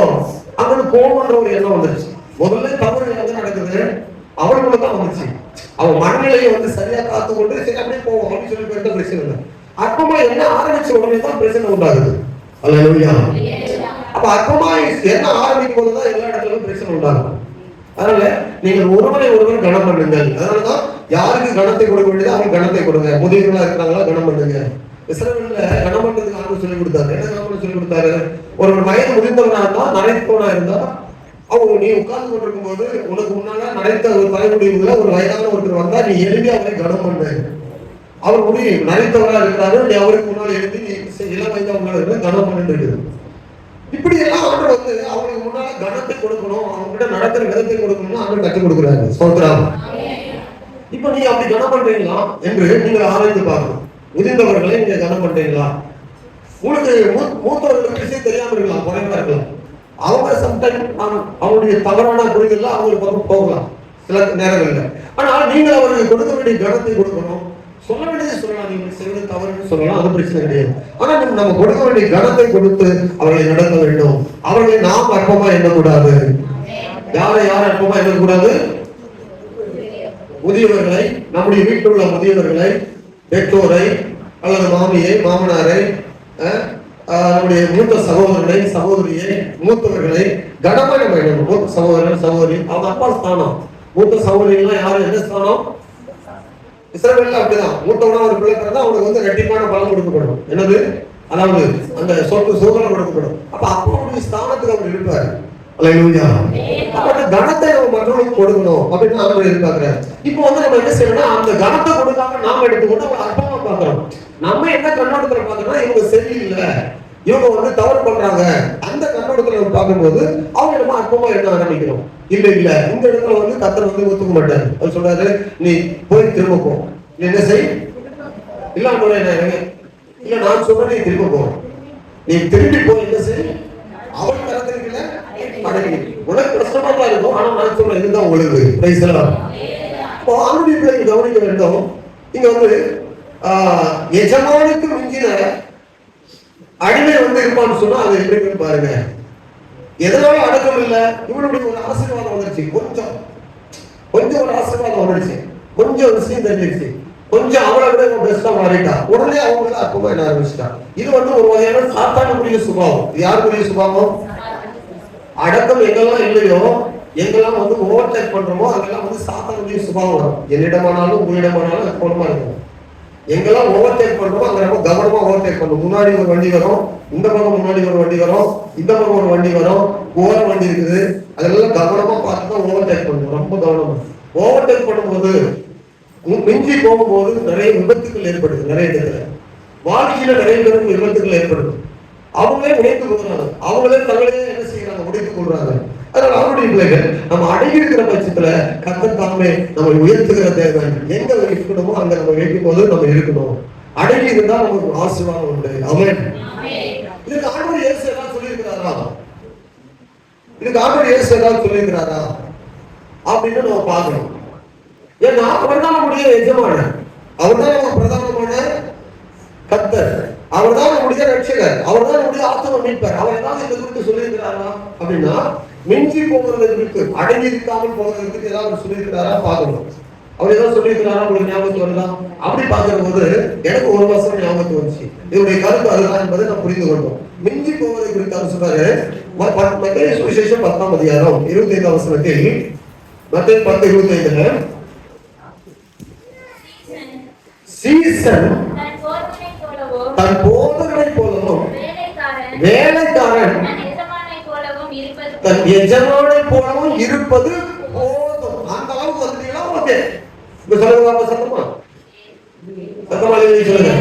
அங்க போகணுன்ற ஒரு எண்ணம் வந்துருச்சு. முதல்ல தவறு எங்க நடக்குது, அவளுக்குள்ள தான் வந்துச்சு. அவன் மனநிலையை வந்து சரியா காத்து கொண்டு சரி அப்படியே போவோம் அப்படின்னு சொல்லி போயிட்டு பிரச்சனை இல்லை. அற்பமா என்ன ஆரம்பிச்ச உடனே தான் பிரச்சனை உண்டாகுது. அல்லேலூயா. அப்ப அற்பமா என்ன ஆரம்பிக்கும் போதுதான் எல்லா இடத்துலயும் பிரச்சனை உண்டாகும். அதனால நீங்கள் ஒருவர் கனம் பண்ணுங்கள். அதனாலதான் யாருக்கு கனத்தை கொடுக்க வேண்டியது அவங்க கனத்தை கொடுங்க. முதியவர்களா இருக்கிறாங்களா கனம் பண்ணுங்க. இஸ்ரவேல்ல கனம் பண்றதுக்கு ஆண்டு சொல்லி கொடுத்தாரு. என்ன கனம் பண்ண சொல்லி கொடுத்தாரு? ஒரு வயது முதிர்ந்தவனா இருந்தா, நரைத்தவனா இருந்தா, அவங்க நீ உட்கார்ந்து கொண்டிருக்கும் போது உனக்கு முன்னால நரைத்த ஒரு தலைமுடிவுல ஒரு வயதான ஒருத்தர் வந்தா நீ எழுதி அவரை கனம் பண்ணு. அவர் முடியும் நரைத்தவரா இருக்கிறாரு, நீ அவருக்கு முன்னாடி எழுதி நீ இளம் வயதவங்களை கனம் பண்ணிட்டு இருக்குது. இப்படி எல்லாம் ஆண்டு வந்து அவங்களுக்கு முன்னால கனத்தை கொடுக்கணும், அவங்க கிட்ட நடக்கிற விதத்தை கொடுக்கணும்னு ஆண்டு கற்றுக் கொடுக்குறாங்க. சோத்ராம். இப்ப நீங்க அப்படி கனம் பண்றீங்களா என்று நீங்க ஆராய்ந்து பார்க்கணும். முதிர்ந்தவர்களை நீங்க கனம் பண்றீங்களா? உங்களுக்கு மூத்தவர்களுக்கு விஷயம் தெரியாம இருக்கலாம், குறைவா இருக்கலாம். அவங்க சம்டைம் அவங்களுடைய தவறான புரிதல் அவங்களுக்கு பக்கம் போகலாம் சில நேரங்கள்ல. ஆனால் நீங்கள் அவர்களுக்கு கொடுக்க வேண்டிய கனத்தை கொடுக்கணும். சொல்ல வேண்டியது சொல்லலாம், நீங்க செய்வது தவறுன்னு சொல்லலாம், அது பிரச்சனை கிடையாது. ஆனா நம்ம கொடுக்க வேண்டிய கனத்தை கொடுத்து அவர்களை நடத்த வேண்டும். அவர்களை நாம் அற்பமா எண்ணக்கூடாது. யாரை அற்பமா எண்ணக்கூடாது? முதியவர்களை, நம்முடைய வீட்டில் உள்ள முதியவர்களை, பெற்றோரை அல்லது மாமியை மாமனாரை, நம்முடைய மூத்த சகோதரனை சகோதரியை, மூத்தவர்களை கனமா நம்ம எண்ணணும். மூத்த சகோதரன் சகோதரி அவங்க அப்பா ஸ்தானம். மூத்த சகோதரிகள்லாம் யாரும் என்ன ஸ்தானம்? இஸ்ரவேல்ல அப்படிதான். மூத்தவனா ஒரு பிள்ளை பிறந்தா அவனுக்கு வந்து ரெட்டிப்பான பலம் கொடுக்கப்படும். என்னது? அதாவது அந்த சொத்து சுதந்திரம் கொடுக்கப்படும். அப்ப அப்பாவுடைய ஸ்தானத்துக்கு அவர் இருப்பாரு. அல்லேலூயா. அப்ப கனத்தை நம்ம மற்றவங்களுக்கு கொடுக்கணும் அப்படின்னு அவர் எதிர்பார்க்கிறார். இப்போ வந்து நம்ம என்ன செய்யணும்னா அந்த கனத்தை கொடுக்காம நாம எடுத்துக்கொண்டு அவங்க அற்பமா பார்க்கிறோம். நம்ம என்ன கண்ணோட்டத்துல பார்க்கறோம்னா இவங்க சரியில்லை, இவங்க வந்து தவறு பண்றாங்க, அந்த கண்ணோட்டத்துல நம்ம பார்க்கும்போது அவங்க நம்ம அற்பமா எண்ண ஆரம்பிக்கிறோம். இல்ல இந்த இடத்துல வந்து கர்த்தர் வந்து ஒத்துக்க மாட்டாரு. அவர் சொல்றாரு, நீ போய் திரும்ப போ. நீ என்ன செய்? இல்ல நான் சொல்றேன், நீ திரும்ப போ. நீ திரும்பி போய் என்ன செய்? அவன் கரத்திற்குள்ள அடங்கி. உனக்கு கஷ்டமா தான் இருக்கும், ஆனா நான் சொல்றேன் இதுதான் உங்களுக்கு. Praise the Lord. இப்போ ஆணுடைய பிள்ளைங்க கவனிக்க வேண்டும். இங்க வந்து எஜமானுக்கு மிஞ்சின அடிமை வந்து இருப்பான்னு சொன்னா அது எப்படி பாருங்க. எதனால அடக்கம் இல்ல? இவனுடைய ஒரு ஆசீர்வாதம் வந்துருச்சு, கொஞ்சம் ஒரு ஆசீர்வாதம் வந்துருச்சு, கொஞ்சம் விஷயம் தெரிஞ்சிருச்சு, கொஞ்சம் அவளை விட பெஸ்டா மாறிட்டா, உடனே அவங்க அற்பமா என்ன ஆரம்பிச்சுட்டா. இது வந்து ஒரு வகையான சாத்தானுடைய சுபாவம். யாருக்குரிய சுபாவம்? அடக்கம் எங்கெல்லாம் இல்லையோ, எங்கெல்லாம் வந்து ஓவர்டேக் பண்றோமோ அங்கெல்லாம் வந்து சாத்தானுடைய சுபாவம் வரும். என்னிடமானாலும் உங்களிடமானாலும் கவனமா இருக்கும். எங்கெல்லாம் ஓவர்டேக் பண்றோமோ அங்க நம்ம கவனமா ஓவர்டேக் பண்ணணும். முன்னாடி ஒரு வண்டி வரும், இந்த பக்கம் முன்னாடி ஒரு வண்டி வரும், இந்த பக்கம் ஒரு வண்டி வரும், ஓர வண்டி இருக்குது, அதெல்லாம் கவனமா பார்த்து தான் ஓவர்டேக் பண்ணணும். ரொம்ப கவனமா ஓவர்டேக் பண்ணும்போது மிஞ்சி போகும்போது நிறைய விபத்துக்கள் ஏற்படுது. நிறைய இடத்துல வாழ்க்கையில நிறைய பேருக்கு விபத்துக்கள் ஏற்படுது. அவங்களே உடைத்துக் கொள்றாங்க, அவங்களே தங்களே என்ன செய்யறாங்க? உடைத்துக் கொள்றாங்க. அதனால அவருடைய பிள்ளைகள் நம்ம அடங்கி இருக்கிற பட்சத்துல கர்த்தர் தாமே நம்ம உயர்த்துகிற தேவை. எங்க இருக்கணுமோ அங்க நம்ம வைக்கும் போது நம்ம இருக்கணும். அடங்கி இருந்தா நமக்கு ஆசீர்வாதம் உண்டு. ஆமென். இதுக்கு ஆண்டவர் இயேசு ஏதாவது சொல்லியிருக்கிறாரா? இதுக்கு ஆண்டவர் இயேசு ஏதாவது சொல்லியிருக்கிறாரா அப்படின்னு நம்ம பார்க்கணும். ஏன்னா அவர் தான் நம்முடைய எஜமானர், அவர் தான் நம்ம பிரதானமான கர்த்தர், அவர் தான் நம்முடைய ரட்சகர், அவர் தான் நம்முடைய ஆத்ம மீட்பர். அவர் ஏதாவது இந்த குறித்து சொல்லியிருக்கிறாரா அப்படின்னா மிஞ்சி போகிறது குறித்து, அடங்கி இருக்காமல் போகிறதுக்கு ஏதாவது சொல்லியிருக்கிறாரா பார்க்கணும். அவர் ஏதாவது சொல்லியிருக்கிறாரா உங்களுக்கு ஞாபகத்து வருதா? அப்படி பார்க்கிற போது எனக்கு ஒரு வருஷம் ஞாபகத்து வந்துச்சு. இதனுடைய கருத்து அதுதான் என்பதை நான் புரிந்து கொண்டோம். மிஞ்சி போவதை குறித்து அவர் சொல்றாரு. மத்தேயு சுவிசேஷம் 10ஆம் அதிகாரம் 25ஆம் வசனத்தில், மத்தேயு 10:25, சீசன் தன் போதகனைப் போலவும் வேலைக்காரன் தன் எஜமானை போலவும் இருப்பது போதும். அந்த அளவுக்கு வந்துட்டீங்களா? ஓகே. இப்ப சொல்லுங்க சத்தமா, சத்தமா சொல்லுங்க.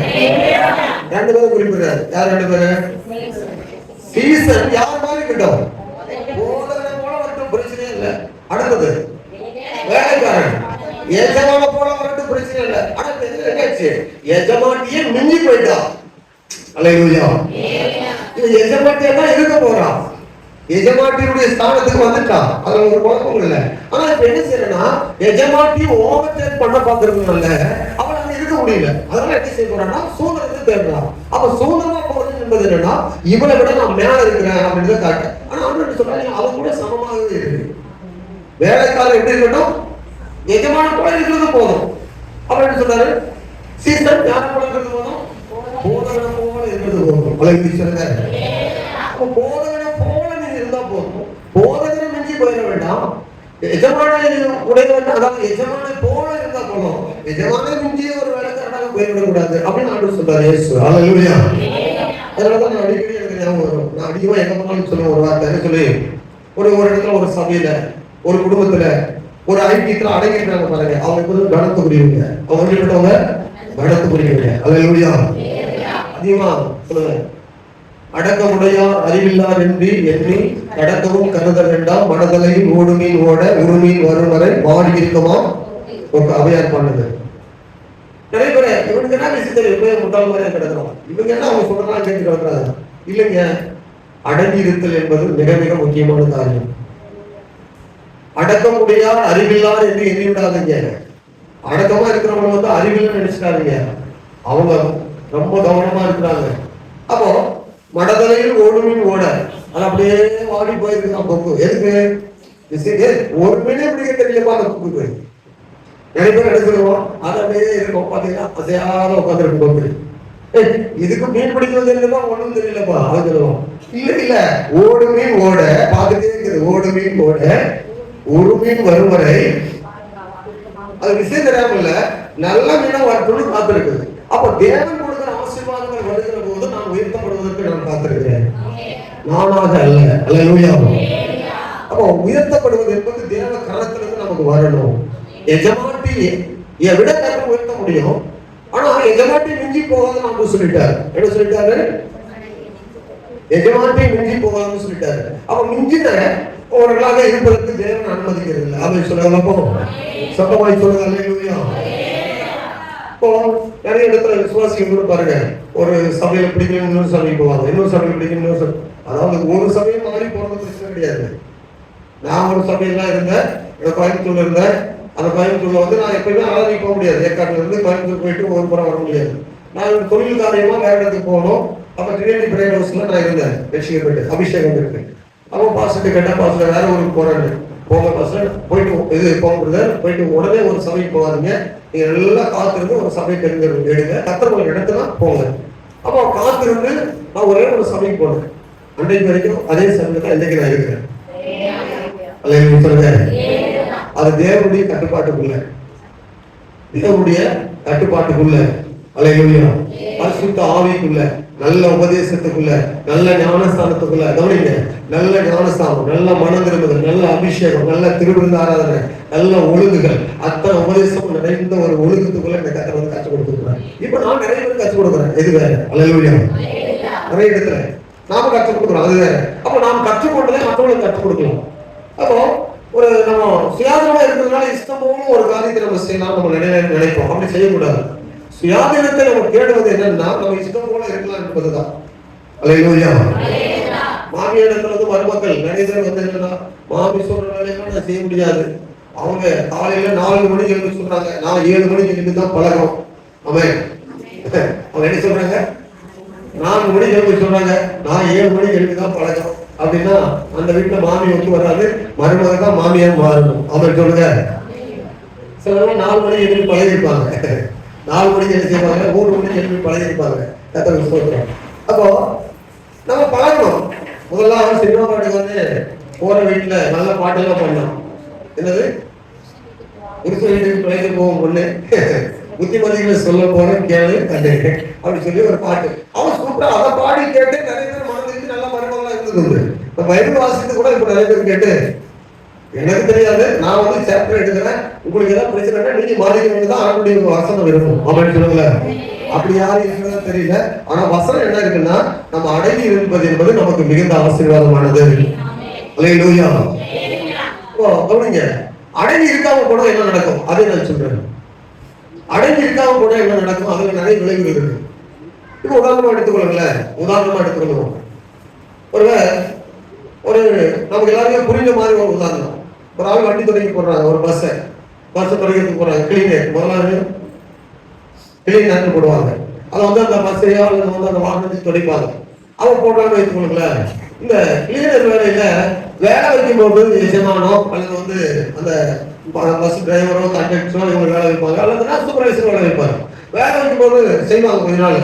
ரெண்டு பேரும் குறிப்பிடுறாரு. யார் ரெண்டு பேரு? சீசன் யார் மாதிரி இருக்கட்டும், போதகனை போல வரட்டும், பிரச்சனை இல்லை. அடுத்தது வேலைக்காரன் எஜமான போல வரட்டும், பிரச்சனை இல்லை. அடுத்து எஜமாட்டியே மிஞ்சி போயிட்டா. அல்லேலூயா. எஜமாட்டியா தான் இருக்க போறா, எஜமாட்டியுடைய ஸ்தானத்துக்கு வந்துட்டா, அதுல ஒரு குழப்பம் இல்லை. ஆனா இப்ப என்ன செய்யறா, எஜமாட்டி ஓவர்டேக் பண்ண பாக்குறதுனால அவள் அங்க இருக்க முடியல. அதனால என்ன செய்ய போறான்னா சுதந்திரத்தை தேடுறான். அப்ப சுதந்திரமா போறது என்பது என்னன்னா இவளை விட நான் மேல இருக்கிறேன் அப்படின்னு தான் காட்டு. ஆனா அவன் என்ன சொல்றாங்க, அவன் கூட சமமாகவே இருக்கு. வேலைக்காரர் எப்படி இருக்கட்டும், எஜமான போல இருக்கிறது போதும். அவர் என்ன சொல்றாரு, சீசன் யார போல இருக்கிறது போதும், போதகனை போல இருக்கிறது போதும். போதகனை போல நீங்க இருந்தா போதும். போதகனை மிஞ்சி போயிட வேண்டாம், எஜமானை உடையவன், அதாவது எஜமானை போல இருந்தா போதும், எஜமானை மிஞ்சிய ஒரு வேலைக்காரனாக போய்விடக்கூடாது அப்படின்னு ஆண்டவர் சொல்றாரு இயேசு. அல்லேலூயா. அதனாலதான் நான் அடிக்கடி எனக்கு ஞாபகம் வரும். நான் அதிகமா எங்க போனாலும் சொல்லுவேன் ஒரு வார்த்தை. என்ன சொல்லி, ஒரு இடத்துல, ஒரு சபையில, ஒரு குடும்பத்துல, ஒரு ஐக்கியத்துல அடங்கிட்டாங்க பாருங்க, அவங்க எப்போதும் கனத்துக்குரியவங்க. அவங்க எப்படிப்பட்டவங்க? கனத்துக்குரியவங்க. அல்லேலூயா. அதிகமா சொல்லுங்க. அடக்கமுடையார் அறிவில்லார் என்று எண்ணி கடக்கவும் கருத வேண்டாம், மனதலையில் ஓடுமீன் ஓட உருமீன் வரும் வரை மாடி இருக்குமா ஒரு அவையார் பண்ணது. நிறைய பேர் இவனுக்கு என்ன விஷயத்தில் எப்பயும் முட்டாள் மாதிரியா கிடக்கிறோம், இவங்க என்ன அவங்க சொல்றாங்க கேட்டு கிடக்குறாங்க. இல்லைங்க, அடங்கி இருத்தல் என்பது மிக மிக முக்கியமான காரியம். அடக்கமுடையார் அறிவில்லார் என்று எண்ணி விடாதீங்க. அடக்கமா இருக்கிறவங்க வந்து அறிவில்லைன்னு நினைச்சிட்டாருங்க. அவங்க ரொம்ப கவனமா இருக்கிறாங்க. அப்போ மடதலையில் ஓடுமீன் ஓட, அது அப்படியே வாடி போயிருக்கு கொக்கு. எதுக்கு? ஒரு மீனே பிடிக்க தெரியலப்பா அந்த கொக்கு. நிறைய பேர் எடுத்துருவோம், அது அப்படியே இருக்கும் பாத்தீங்கன்னா அசையாத உட்காந்துருக்கு கொக்கு. இதுக்கு மீன் பிடிக்கிறது தெரியலப்பா, ஒண்ணும் தெரியலப்பா அது சொல்லுவோம். இல்ல இல்ல, ஓடு மீன் ஓட பார்த்துட்டே இருக்குது. ஓடு மீன் ஓட ஒரு மீன் வரும் வரை அது விஷயம் தெரியாம இல்ல, நல்ல மீனா வரணும்னு காத்திருக்குது. அப்ப தேவன் கொடுக்கிற ஆசீர்வாதங்கள் வருகிற போது நான் உயர்த்தப்படுவதற்கு நான் காத்திருக்கிறேன், நானாக அல்ல. அல்லேலூயா. அப்போ உயர்த்தப்படுவது என்பது தேவ கரத்திலிருந்து நமக்கு வரணும். எஜமாட்டி விட கருத்து உயர்த்த முடியும், ஆனா எஜமாட்டி மிஞ்சி போகாது நம்ம சொல்லிட்டாரு. என்ன சொல்லிட்டாரு? எஜமாட்டி மிஞ்சி போகாதுன்னு சொல்லிட்டாரு. அப்ப மிஞ்சின அவர்களாக இருப்பதற்கு தேவன் அனுமதிக்கிறது இல்லை. அதை சொல்லுங்க, சத்தமாய் சொல்லுங்க. அல்லேலூயா. இப்போ நிறைய இடத்துல விசுவாசிகள் பாருங்க, ஒரு சபையில பிடிக்கணும் இன்னொரு சபைக்கு போவாங்க, இன்னொரு சபையில பிடிக்கணும் இன்னொரு சபை. அதாவது ஒரு சபையை மாறி போறது பிரச்சனை கிடையாது. நான் ஒரு சபையெல்லாம் இருந்தேன், கோயம்புத்தூர்ல இருந்தேன். அந்த கோயம்புத்தூர்ல வந்து நான் எப்பயுமே ஆராதிக்க போக முடியாது. ஏற்காட்டுல இருந்து கோயம்புத்தூர் போயிட்டு ஒரு புறம் வர முடியாது. நான் தொழில் காரியமா வேற இடத்துக்கு போகணும். அப்ப ட்ரினிட்டி பிரேயர் ஹவுஸ்ல நான் இருந்தேன், ரட்சிக்கப்பட்டு அபிஷேகம் இருக்கு. அப்போ பாஸ்டர் கேட்டா, பாஸ்டர் வேற ஊருக்கு போறேன்னு. போங்க பாஸ்டர், போயிட்டு இது போங்க, போயிட்டு உடனே ஒரு சபைக்கு போகாதீங்க, நீங்க எல்லாம் காத்திருந்து ஒரு சபை தெரிஞ்சு எடுங்க, கத்தர் இடத்துல போங்க. அப்போ காத்திருந்து நான் ஒரே ஒரு சபைக்கு போனேன். அன்றைக்கு வரைக்கும் அதே சபையில தான் இன்றைக்கு நான் இருக்கிறேன். அல்லேலூயா சொல்லுங்க. அது தேவனுடைய கட்டுப்பாட்டுக்குள்ள, தேவனுடைய கட்டுப்பாட்டுக்குள்ள. அல்லேலூயா. பரிசுத்த ஆவிக்குள்ள, நல்ல உபதேசத்துக்குள்ள, நல்ல ஞானஸ்தானத்துக்குள்ள. கவனிங்க, நல்ல ஞானஸ்தானம், நல்ல மனம் திரும்புதல், நல்ல அபிஷேகம், நல்ல திருவிருந்த ஆராதனை, நல்ல ஒழுங்குகள், அத்தனை உபதேசம் நிறைந்த ஒரு ஒழுக்கத்துக்குள்ள இந்த கத்தை வந்து கற்றுக் கொடுத்துருக்கிறேன். இப்ப நான் நிறைய பேருக்கு கற்றுக் கொடுக்குறேன். எது வேற? அல்லேலூயா. நிறைய இடத்துல நாம கற்றுக் கொடுக்குறோம், அது வேற. அப்ப நாம் கற்றுக்கொண்டதை மற்றவங்களுக்கு கற்றுக் கொடுக்கலாம். அப்போ ஒரு நம்ம சுயாதீனமா இருக்கிறதுனால இஷ்டம் போல ஒரு காரியத்தை நம்ம செய்யலாம் நம்ம நினைப்போம். அப்படி செய்யக்கூடாது. சுயாதீனத்தை நம்ம தேடுவது என்னன்னா, நம்ம இஷ்டம் போல இருக்கலாம் என்பதுதான். அல்லேலூயா. மாமியிடத்துல வந்து மருமக்கள் நிறைய பேர் வந்து என்னன்னா, மாமி சொல்ற வேலையெல்லாம் நான் செய்ய முடியாது. அவங்க காலையில 4 மணிக்கு எழுந்து சொல்றாங்க, நான் 7 மணிக்கு எழுந்து தான் பழகம். அவன் அவங்க என்ன சொல்றாங்க, 4 மணிக்கு எழுந்து சொல்றாங்க, நான் 7 மணிக்கு எழுந்து தான் பழகம். அப்படின்னா அந்த வீட்டுல மாமி ஒத்து வராது, மருமக தான் மாமியா மாறணும். அவன் சொல்லுங்க. சில 4 மணிக்கு எழுந்து பழகிருப்பாங்க, 4 மணிக்கு என்ன செய்வாங்க, 3 மணிக்கு எழுந்து பழகிருப்பாங்க. கர்த்தருக்கு ஸ்தோத்திரம். அப்போ நம்ம பழகணும். முதல்ல அவன் சினிமா பாட்டுக்கு வந்து போற வீட்டுல நல்ல பாட்டெல்லாம் பண்ணோம். என்னது? புருஷ வீட்டுக்கு பிழைக்க போகும் பொண்ணு, புத்திமதிகளை சொல்ல போறேன் கேளு கண்டு அப்படி சொல்லி ஒரு பாட்டு அவன் சூப்பரா அதை பாடி கேட்டு நிறைய பேர் மனதிற்கு நல்ல மருமகளா இருந்தது. இப்ப பைபிள் வாசித்து கூட இப்ப நிறைய பேர் கேட்டு, எனக்கு தெரியாது, நான் வந்து சாப்டர் எடுக்கிறேன், உங்களுக்கு ஏதாவது பிரச்சனை நீங்க மாறிக்க வேண்டியதான் அவனுடைய வசனம் இருக்கும் அப்படின்னு சொல்லுங்கள. அப்படி யாரும் இருக்கிறதா தெரியல. ஆனா வசனம் என்ன இருக்குன்னா, நம்ம அடங்கி இருப்பது என்பது நமக்கு மிகுந்த ஆசீர்வாதமானது. அல்லேலூயா. கவனிங்க, அடங்கி இருக்காம போனா என்ன நடக்கும் அதை நான் சொல்றேன். அடங்கி இருக்காம போனா என்ன நடக்கும், அதுல நிறைய விளைவுகள் இருக்கு. இப்ப உதாரணமா எடுத்துக்கொள்ளுங்களேன். உதாரணமா எடுத்துக்கொள்ளுவோம். ஒரு நமக்கு எல்லாருமே புரிஞ்ச மாதிரி ஒரு உதாரணம். ஒரு ஆள் வண்டி தொடங்கி போடுறாங்க, ஒரு பஸ் தொடங்கிறதுக்கு போறாங்க. கிளீனர் முதலாவது கிளீனர் போடுவாங்க. அதை வந்து அந்த பஸ்ஸையோ அல்லது வந்து அந்த வாகனத்தை துடைப்பாங்க. அவன் போடுறான்னு வைத்துக்கொள்ளுங்களேன். இந்த கிளீனர் வேலையில வேலை வைக்கும் போது எஜமானோ அல்லது வந்து அந்த பஸ் டிரைவரோ கண்டக்டரோ இவங்க வேலை வைப்பாங்க, அல்லது சூப்பர்வைசர் வேலை வைப்பாங்க. வேலை வைக்கும் போது செய்வாங்க கொஞ்ச நாள்.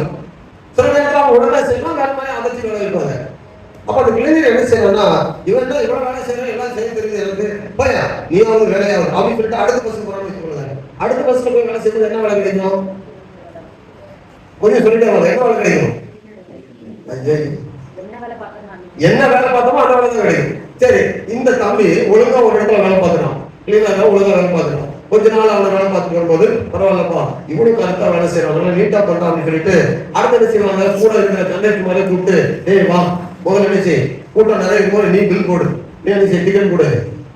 சில நேரத்தில் உடனே செய்வாங்க, வேலை மாதிரி அதற்கு வேலை வைப்பாங்க. அப்ப அந்த இளைஞர் என்ன செய்யறான்னா, இவன் தான் இவ்வளவு வேலை செய்யறான், எல்லாம் செய்ய தெரியுது எனக்கு, போயா நீ அவங்க வேலையாகும் அப்படின்னு சொல்லிட்டு அடுத்த பஸ்ஸுக்கு போறான்னு வச்சுக்கோங்க. அடுத்த பஸ்ல போய் வேலை செய்யும்போது என்ன வேலை கிடைக்கும்? கொஞ்சம் சொல்லிட்டு என்ன வேலை கிடைக்கும்? என்ன வேலை பார்த்தோமோ அந்த வேலை தான் கிடைக்கும். சரி, இந்த தம்பி ஒழுங்கா ஒரு இடத்துல வேலை பார்த்துறான், கிளீனா ஒழுங்கா வேலை பார்த்துறான். கொஞ்ச நாள் அவனை வேலை பார்த்துட்டு வரும்போது பரவாயில்லப்பா இவனும் கரெக்டா வேலை செய்யறான், நீட்டா பண்றான் அப்படின்னு சொல்லிட்டு அடுத்த என்ன செய்வாங்க, கூட இருக்கிற கண்டக்டர் மாதிரி கூப்பிட்டு, ஏய் வா முதல்ல நினைச்சு கூட்டம் நிறைய போது நீ பில் போடு, நீ நினைச்சு டிக்கெட் கொடு,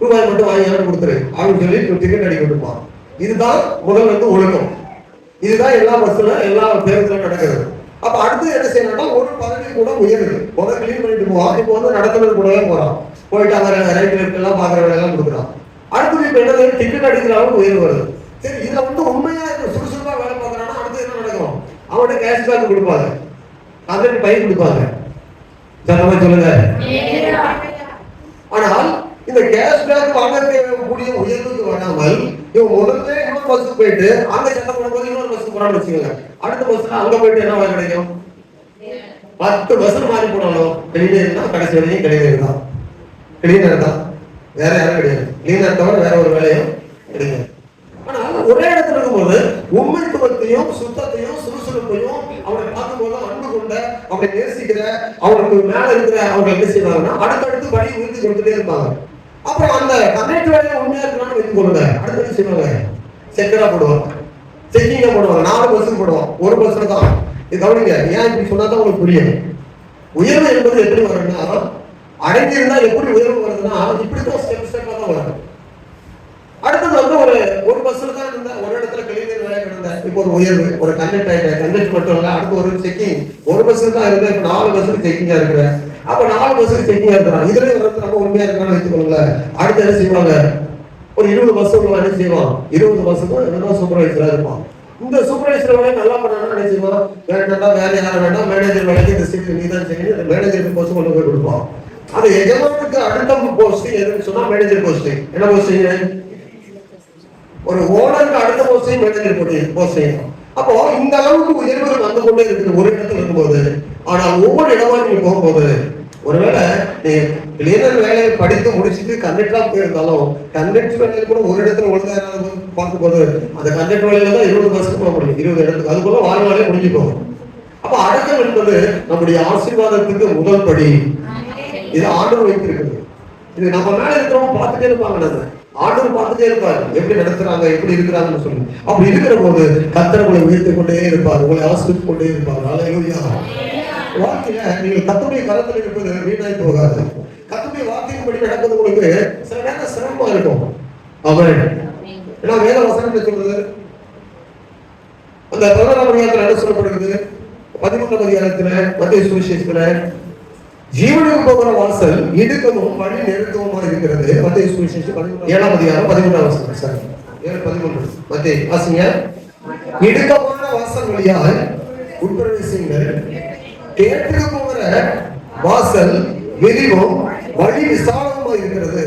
ரூபாய் மட்டும் வாங்கி யாரும் கொடுத்துரு அப்படின்னு சொல்லி டிக்கெட் அடி கொடுப்பான். இதுதான் முதல் வந்து ஒழுக்கம். இதுதான் எல்லா பஸ்ல எல்லா பேருந்துல நடக்குது. அப்ப அடுத்து என்ன செய்யணும்னா, ஒரு பதவி கூட உயருது. முதல் கிளீன் பண்ணிட்டு போவான், இப்போ வந்து நடத்துறது கூடவே போறான், போயிட்டு அவங்க ரைட் லெஃப்ட் எல்லாம் பாக்குற வேலை எல்லாம் கொடுக்குறான். அடுத்தது இப்ப என்னது, டிக்கெட் அடிக்கிற அளவுக்கு உயர்வு வருது. சரி, இதுல வந்து உண்மையா சுறுசுறுப்பா வேலை பார்க்கறானா அடுத்து என்ன நடக்கும்? அவன்கிட்ட கேஷ்பேக் கொடுப்பாங்க, கண்டக்டர் பை கொடுப்பாங்க. சத்தமா சொல்லுங்க. ஆனால் இந்த கேஷ்பேக் வாங்கக்கூடிய உயர்வுக்கு வராமல் இவன் முதல்ல இன்னொரு பஸ்ஸுக்கு போயிட்டு அங்க சட்டம் போடும்போது இன்னொரு பஸ்ஸுக்கு போறான்னு வச்சுக்கோங்க. அடுத்த பஸ்ல அங்க போயிட்டு என்ன வேலை கிடைக்கும்? 10 பஸ் மாறி போனாலும் கிளீனர் தான் கடைசி வரைக்கும் கிளீனர் தான், கிளீனர் தான், வேற யாரும் கிடையாது. கிளீனர் தவிர வேற ஒரு வேலையும் கிடையாது. ஆனால் ஒரே இடத்துல இருக்கும்போது உண்மைத்துவத்தையும் சுத்தத்தையும் சுறுசுறுப்பையும் அவனை பார்க்கும்போது அன்பு கொண்ட அவனை நேசிக்கிற அவனுக்கு மேல இருக்கிற அவங்க என்ன செய்வாங்கன்னா அடுத்தடுத்து படி உறுதி கொடுத்துட்டே இருப்பாங்க. அப்புறம் அந்த கண்டக்டர் வேலையை உண்மையா இருக்கணும்னு வைத்து கொள்ளுங்க. அடுத்து என்ன செய்வாங்க, செக்கரா போடுவாங்க, செக்கிங்கா போடுவாங்க. 4 பஸ்ஸுக்கு போடுவோம், ஒரு பஸ்ல தான். இது கவனிங்க, ஏன் இப்படி சொன்னாதான் உங்களுக்கு புரியும். உயர்வு என்பது எப்படி வரும்னா, அடங்கியிருந்தா எப்படி உயர்வு வருதுன்னா இப்படிதான் ஸ்டெப் ஸ்டெப்பா தான் வரும். அடுத்தது வந்து ஒரு பஸ்ல தான் இருந்த ஒரு இடத்துல கிளீனர் வேலை கிடந்த, இப்போ ஒரு உயர்வு, ஒரு கண்டக்டர் ஆயிட்டேன். கண்டக்டர் மட்டும் இல்ல, அடுத்து ஒரு செக்கிங், ஒரு பஸ்ல தான் இருந்தேன், இப்போ 4 பஸ்ஸுக்கு செக்கிங்கா இருக்கிறேன். அப்ப 4 பஸ்ஸுக்கு செக்கிங்கா இருக்கிறான். இதுல வந்து நம்ம உண்மையா இருக்கான்னு வச்சுக்கோங்களேன். அடுத்து என்ன செய்வாங்க, ஒரு 20 பஸ் உள்ள என்ன செய்வான், 20 பஸ்ஸுக்கும் என்னதான் சூப்பர்வைசரா இருப்பான். இந்த சூப்பர்வைசர் வேலையை நல்லா பண்ணாலும் என்ன செய்வான், வேண்டாம் வேற யாரும் வேண்டாம், மேனேஜர் வேலைக்கு இந்த சீட் நீ தான் செய்யணும், மேனேஜருக்கு போஸ்ட் கொண்டு போய் கொடுப்பான். அது எஜமானுக்கு அடுத்த போஸ்ட் எதுன்னு சொன்னா மேனேஜர் போஸ்ட். என்ன போஸ்ட்? ஒரு ஓனருக்கு அடுத்த போஸ்டையும் மேனேஜர் போஸ்ட் செய்யணும். அப்போ இந்த அளவுக்கு உயர்வுகள் வந்து கொண்டே இருக்குது ஒரு இடத்துல இருக்கும்போது. ஆனால் ஒவ்வொரு இடமா நீங்க போகும்போது, ஒருவேளை நீ கிளீனர் வேலையை படித்து முடிச்சுட்டு கண்டக்டரா போயிருந்தாலும் கண்டக்டர் வேலையில கூட ஒரு இடத்துல ஒழுங்கா பார்க்கும் போது அந்த கண்டக்டர் வேலையில தான் 20 பஸ்ஸுக்கு போக முடியும், 20 இடத்துக்கு, அதுக்குள்ள வாழ்நாளே முடிஞ்சு போகும். அப்ப அடக்கம் என்பது நம்முடைய ஆசீர்வாதத்துக்கு முதல் படி. இது ஆண்டவர் வைத்திருக்கிறது. இது நம்ம மேல இருக்கிறவங்க பார்த்துட்டே இருப்பாங்க, நம்ம ஆண்டவர் பார்த்துட்டே இருப்பாரு எப்படி நடத்துறாங்க, எப்படி இருக்கிறாங்கன்னு சொல்லி. அப்படி இருக்கிற போது கர்த்தர் உங்களை உயர்த்திக் கொண்டே இருப்பார், உங்களை ஆசீர்வதித்துக் கொண்டே இருப்பார். அல்லேலூயா. வாழ்க்கையில நீங்கள் கர்த்தருடைய கரத்தில் இருப்பது வீணாய் போகாது. கர்த்தருடைய வார்த்தையின்படி நடப்பது உங்களுக்கு சில நேரம் சிரமமா இருக்கும். ஆமென். ஏன்னா வேத வசனம் சொல்றது அந்த 11ஆம் அதிகாரத்துல என்ன சொல்லப்படுகிறது, 13ஆம் அதிகாரத்துல மத்தேயு சுவிசேஷத்துல ஜீவனுக்கு போகிற வாசல் இடுக்கமும் வழி நெருக்கமுமா இருக்கிறது. மத்தேயு சுவிசேஷம் 7ஆம் அதிகாரம் 13ஆம் வசனம். சரி, 7:13 மத்தேயு வாசிங்க. இடுக்கமான வாசல் வழியாய் உட்பிரவேசியுங்கள், கேட்டுக்கு போகிற வாசல் விரிவும் வழி விசாலமா இருக்கிறது,